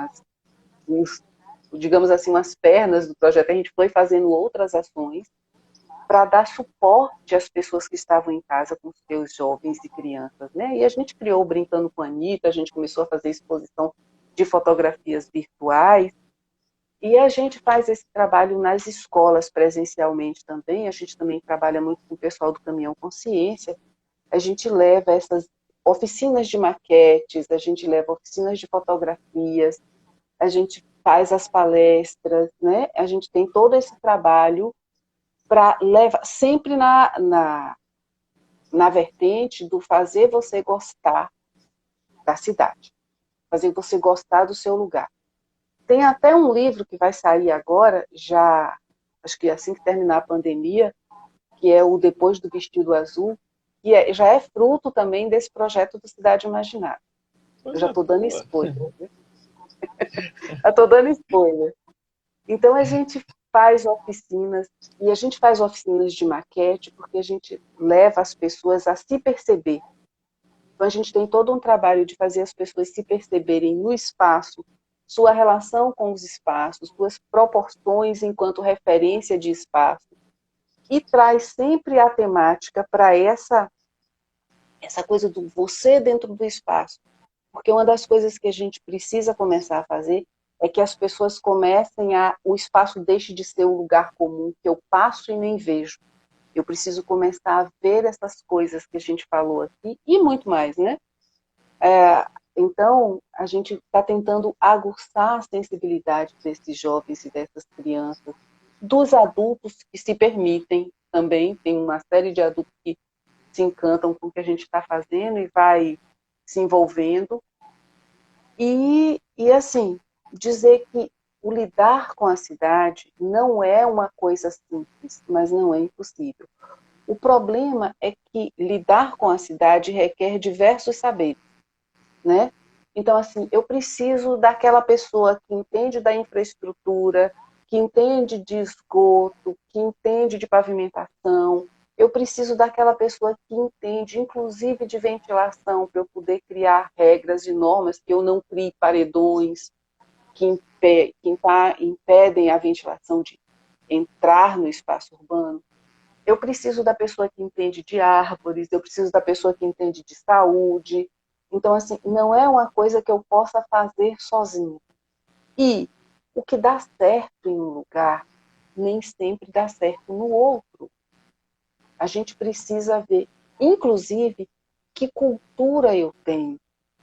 digamos assim, umas pernas do projeto. A gente foi fazendo outras ações para dar suporte às pessoas que estavam em casa com seus jovens e crianças, né? E a gente criou o Brincando com a Anitta, a gente começou a fazer exposição de fotografias virtuais, e a gente faz esse trabalho nas escolas presencialmente também. A gente também trabalha muito com o pessoal do Caminhão Consciência. A gente leva essas oficinas de maquetes, a gente leva oficinas de fotografias, a gente faz as palestras, né? A gente tem todo esse trabalho para levar sempre na vertente do fazer você gostar da cidade, fazer você gostar do seu lugar. Tem até um livro que vai sair agora, já acho que assim que terminar a pandemia, que é o Depois do Vestido Azul, que já é fruto também desse projeto do Cidade Imaginária. Eu já Coisa estou dando boa. spoiler. Já estou dando spoiler. Então a gente faz oficinas, e a gente faz oficinas de maquete porque a gente leva as pessoas a se perceber. Então a gente tem todo um trabalho de fazer as pessoas se perceberem no espaço, sua relação com os espaços, suas proporções enquanto referência de espaço, e traz sempre a temática para essa coisa do você dentro do espaço. Porque uma das coisas que a gente precisa começar a fazer é que as pessoas comecem o espaço deixe de ser um lugar comum que eu passo e nem vejo. Eu preciso começar a ver essas coisas que a gente falou aqui e muito mais, né? Então, a gente está tentando aguçar a sensibilidade desses jovens e dessas crianças, dos adultos que se permitem também. Tem uma série de adultos que se encantam com o que a gente está fazendo e vai se envolvendo. E assim, dizer que o lidar com a cidade não é uma coisa simples, mas não é impossível. O problema é que lidar com a cidade requer diversos saberes, né? Então, assim, eu preciso daquela pessoa que entende da infraestrutura, que entende de esgoto, que entende de pavimentação. Eu preciso daquela pessoa que entende, inclusive, de ventilação, para eu poder criar regras e normas, que eu não crie paredões que impedem a ventilação de entrar no espaço urbano. Eu preciso da pessoa que entende de árvores, eu preciso da pessoa que entende de saúde. Então, assim, não é uma coisa que eu possa fazer sozinha. E o que dá certo em um lugar, nem sempre dá certo no outro. A gente precisa ver, inclusive, que cultura eu tenho,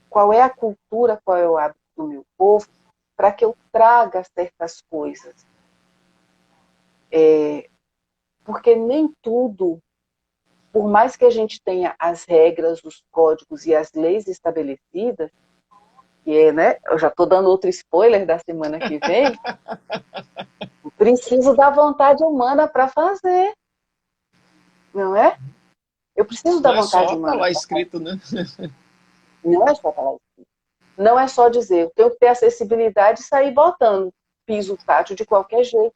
qual é a cultura, qual é o hábito do meu povo, para que eu traga certas coisas. Porque nem tudo, por mais que a gente tenha as regras, os códigos e as leis estabelecidas, que é, né, eu já estou dando outro spoiler da semana que vem, preciso da vontade humana para fazer, não é? Eu preciso da Não é vontade só tá humana lá para fazer. escrito, né? Não é só falar isso. Não é só dizer, eu tenho que ter acessibilidade e sair botando piso tátil de qualquer jeito.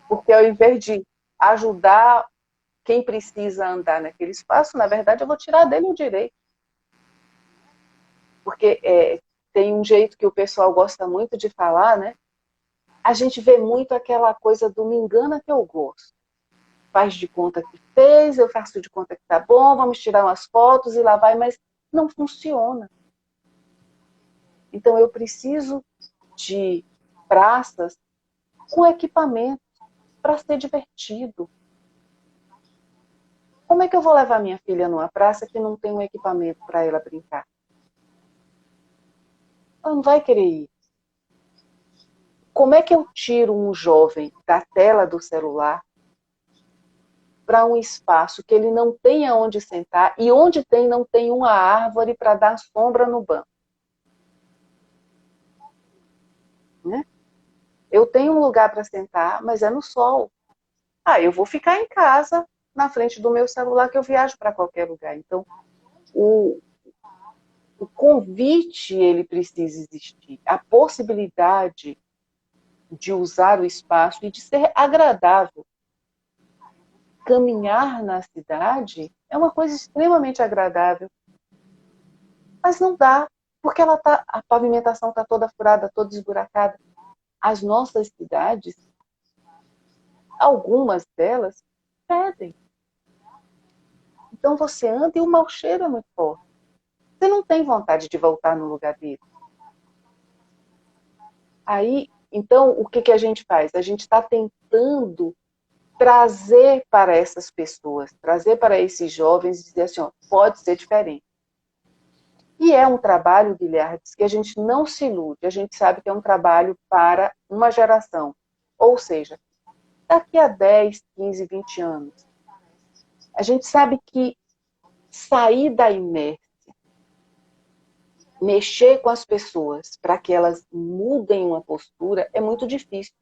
Porque ao invés de ajudar quem precisa andar naquele espaço, na verdade eu vou tirar dele o direito. Porque tem um jeito que o pessoal gosta muito de falar, né? A gente vê muito aquela coisa do me engana que eu gosto. Faz de conta que fez, eu faço de conta que tá bom, vamos tirar umas fotos e lá vai, mas não funciona. Então eu preciso de praças com equipamento para ser divertido. Como é que eu vou levar minha filha numa praça que não tem um equipamento para ela brincar? Ela não vai querer ir. Como é que eu tiro um jovem da tela do celular para um espaço que ele não tenha onde sentar e onde tem não tem uma árvore para dar sombra no banco? Né? Eu tenho um lugar para sentar, mas é no sol. Eu vou ficar em casa, na frente do meu celular, que eu viajo para qualquer lugar. Então, o convite, ele precisa existir. A possibilidade de usar o espaço e de ser agradável. Caminhar na cidade é uma coisa extremamente agradável. Mas não dá, porque a pavimentação está toda furada, toda esburacada. As nossas cidades, algumas delas, pedem. Então você anda e o mau cheiro é muito forte. Você não tem vontade de voltar no lugar dele. Aí, então, o que a gente faz? A gente está tentando trazer para essas pessoas, trazer para esses jovens e dizer assim, ó, pode ser diferente. E é um trabalho, Guilherme, que a gente não se ilude, a gente sabe que é um trabalho para uma geração. Ou seja, daqui a 10, 15, 20 anos, a gente sabe que sair da inércia, mexer com as pessoas para que elas mudem uma postura é muito difícil.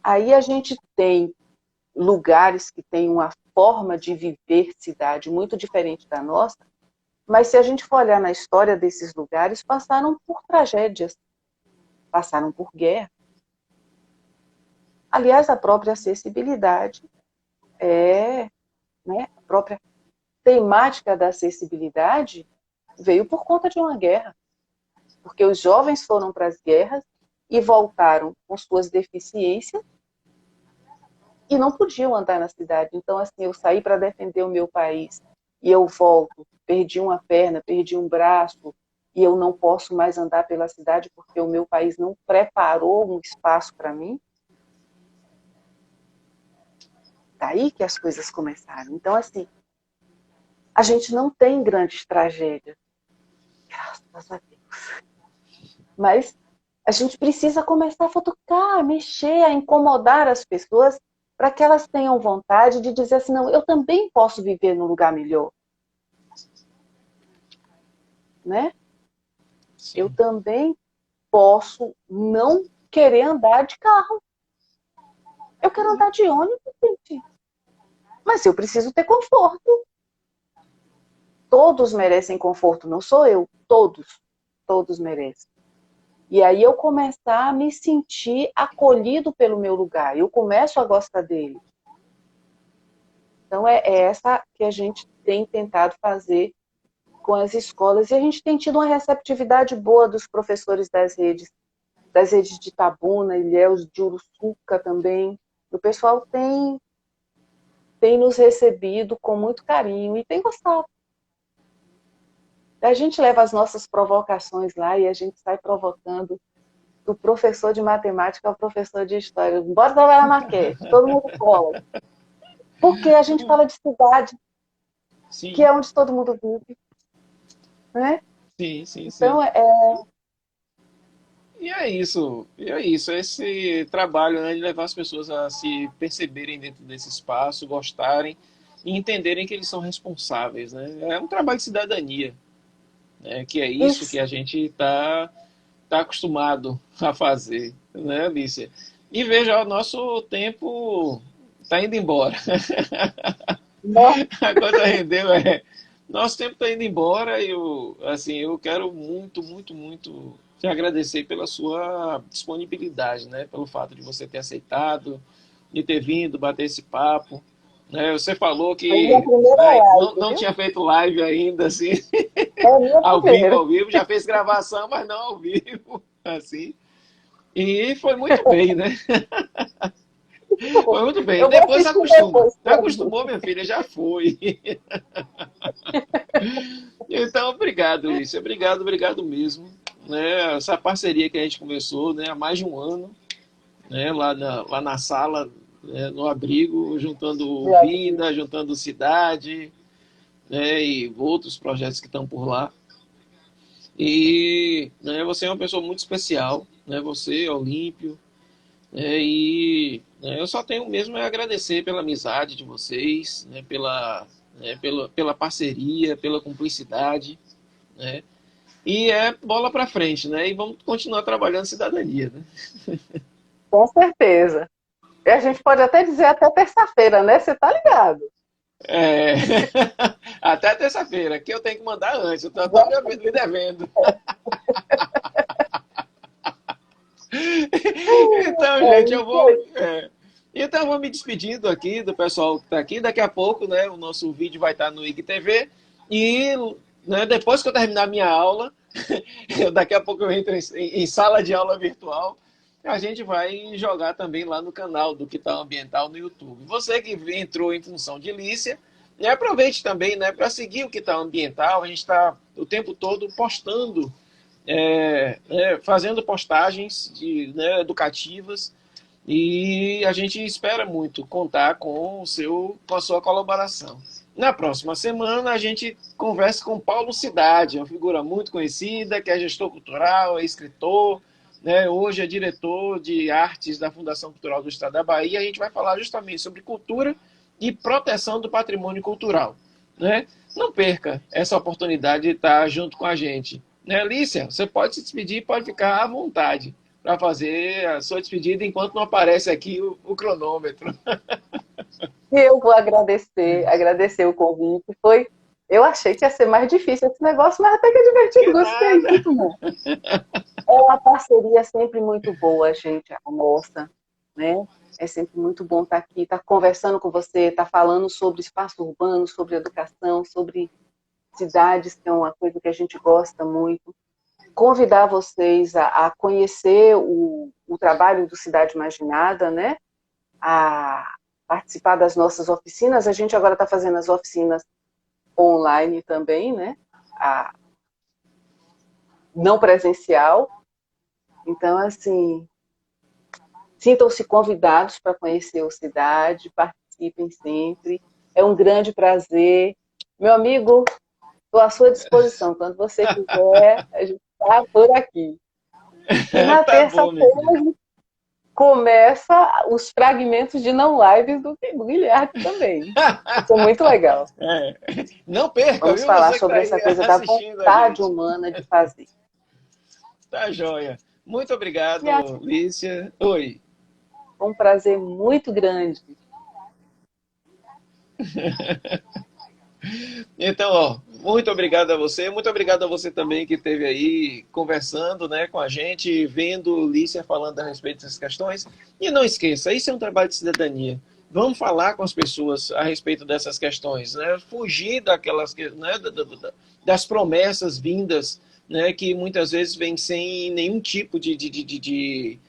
Aí a gente tem lugares que têm uma forma de viver cidade muito diferente da nossa, mas se a gente for olhar na história desses lugares, passaram por tragédias, passaram por guerra. Aliás, a própria acessibilidade a própria temática da acessibilidade veio por conta de uma guerra, porque os jovens foram para as guerras e voltaram com suas deficiências e não podiam andar na cidade. Então, assim, eu saí para defender o meu país e eu volto, perdi uma perna, perdi um braço e eu não posso mais andar pela cidade porque o meu país não preparou um espaço para mim. Daí que as coisas começaram. Então, assim, a gente não tem grandes tragédias, graças a Deus. Mas a gente precisa começar a futucar, a mexer, a incomodar as pessoas para que elas tenham vontade de dizer assim, não, eu também posso viver num lugar melhor. Né? Eu também posso não querer andar de carro. Eu quero andar de ônibus, gente. Mas eu preciso ter conforto. Todos merecem conforto, não sou eu. Todos merecem. E aí eu começar a me sentir acolhido pelo meu lugar. Eu começo a gostar dele. Então é essa que a gente tem tentado fazer com as escolas. E a gente tem tido uma receptividade boa dos professores das redes de Itabuna, Ilhéus, de Uruçuca também. O pessoal tem nos recebido com muito carinho e tem gostado. A gente leva as nossas provocações lá e a gente sai provocando do professor de matemática ao professor de história. Bora trabalhar na maquete, todo mundo cola. Porque a gente fala de cidade, Sim, que é onde todo mundo vive, né? sim, sim, sim. Então, E é isso, esse trabalho, né, de levar as pessoas a se perceberem dentro desse espaço, gostarem e entenderem que eles são responsáveis, né? É um trabalho de cidadania, né? Que é isso que isso. a gente tá acostumado a fazer, né, Alicia? E veja, o nosso tempo está indo embora. Nossa, A coisa rendeu, é. Nosso tempo está indo embora e eu quero muito, muito, muito te agradecer pela sua disponibilidade, né? Pelo fato de você ter aceitado, de ter vindo bater esse papo. Né? Você falou foi minha que, primeira né, live, não viu? tinha feito live ainda, assim, É minha primeira. ao vivo, já fez gravação, mas não ao vivo, assim. E foi muito bem, né? Foi muito bem. Eu vou Depois assistir acostuma. depois. Já acostumou, minha filha, já foi. Então, obrigado, Lícia. Obrigado, obrigado mesmo. Né? Essa parceria que a gente começou, né, há mais de um ano, né, lá na sala, né, no abrigo, juntando vida, juntando cidade, né, e outros projetos que estão por lá. E, né, você é uma pessoa muito especial, né, você, Olímpio, né, e, né, eu só tenho mesmo a agradecer pela amizade de vocês, né, pela parceria, pela cumplicidade, né? E é bola para frente, né? E vamos continuar trabalhando cidadania, né? Com certeza. E a gente pode até dizer até terça-feira, né? Você tá ligado. É... Até terça-feira, que eu tenho que mandar antes, eu estou me devendo. Então, É gente, isso aí. Então, eu vou me despedindo aqui do pessoal que está aqui. Daqui a pouco, né, o nosso vídeo vai estar no IGTV. E, né, depois que eu terminar minha aula, daqui a pouco eu entro em sala de aula virtual. A gente vai jogar também lá no canal do Quintal Ambiental no YouTube. Você que entrou em função de Lícia, né, aproveite também, né, para seguir o Quintal Ambiental. A gente está o tempo todo postando, fazendo postagens né, educativas e a gente espera muito contar com a sua colaboração. Na próxima semana, a gente conversa com Paulo Cidade, uma figura muito conhecida, que é gestor cultural, é escritor, né? Hoje é diretor de artes da Fundação Cultural do Estado da Bahia. A gente vai falar justamente sobre cultura e proteção do patrimônio cultural. Né? Não perca essa oportunidade de estar junto com a gente. Né, Lícia? Você pode se despedir, pode ficar à vontade para fazer a sua despedida enquanto não aparece aqui o cronômetro. Eu vou agradecer o convite. Eu achei que ia ser mais difícil esse negócio, mas até que é divertido, Que gostei, nada. muito bom. É uma parceria sempre muito boa, gente, a nossa, né? É sempre muito bom estar aqui, estar conversando com você, estar falando sobre espaço urbano, sobre educação, sobre cidades, que é uma coisa que a gente gosta muito. Convidar vocês a conhecer o trabalho do Cidade Imaginada, né? A participar das nossas oficinas. A gente agora está fazendo as oficinas online também, né? A não presencial. Então, assim, sintam-se convidados para conhecer o Cidade, participem sempre. É um grande prazer. Meu amigo, estou à sua disposição. Quando você quiser, a gente está por aqui. E na Tá bom, minha terça-feira filha. começa os fragmentos de não lives do Guilherme também. Isso é muito legal. É. Não perca, Vamos viu? falar Você que está sobre aí essa coisa da assistindo a vontade gente. humana de fazer. Tá joia. Muito E é obrigado, Lícia. Oi. um prazer muito grande. Então, ó, muito obrigado a você também que esteve aí conversando, né, com a gente, vendo Lícia falando a respeito dessas questões. E não esqueça, isso é um trabalho de cidadania. Vamos falar com as pessoas a respeito dessas questões, né? Fugir daquelas, né, das promessas vindas, né, que muitas vezes vêm sem nenhum tipo de de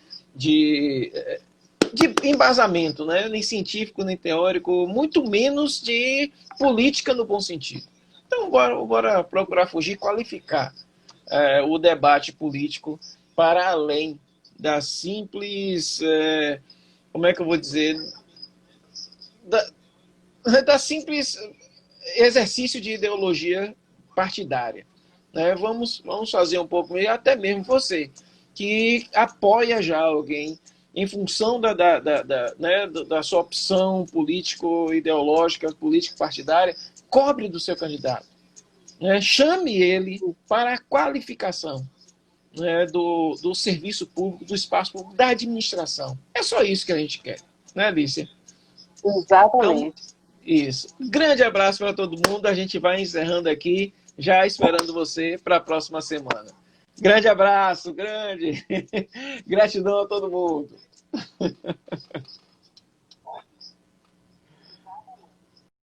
embasamento, né? Nem científico, nem teórico, muito menos de política no bom sentido. Então, bora procurar fugir, qualificar o debate político para além da simples, como é que eu vou dizer, da simples exercício de ideologia partidária. Né? Vamos fazer um pouco, até mesmo você, que apoia já alguém em função da sua opção político-ideológica, político-partidária, cobre do seu candidato. Né? Chame ele para a qualificação, né, do serviço público, do espaço público, da administração. É só isso que a gente quer, né, Alicia? Exatamente. Então, isso. Grande abraço para todo mundo. A gente vai encerrando aqui, já esperando você para a próxima semana. Grande abraço, grande. Gratidão a todo mundo.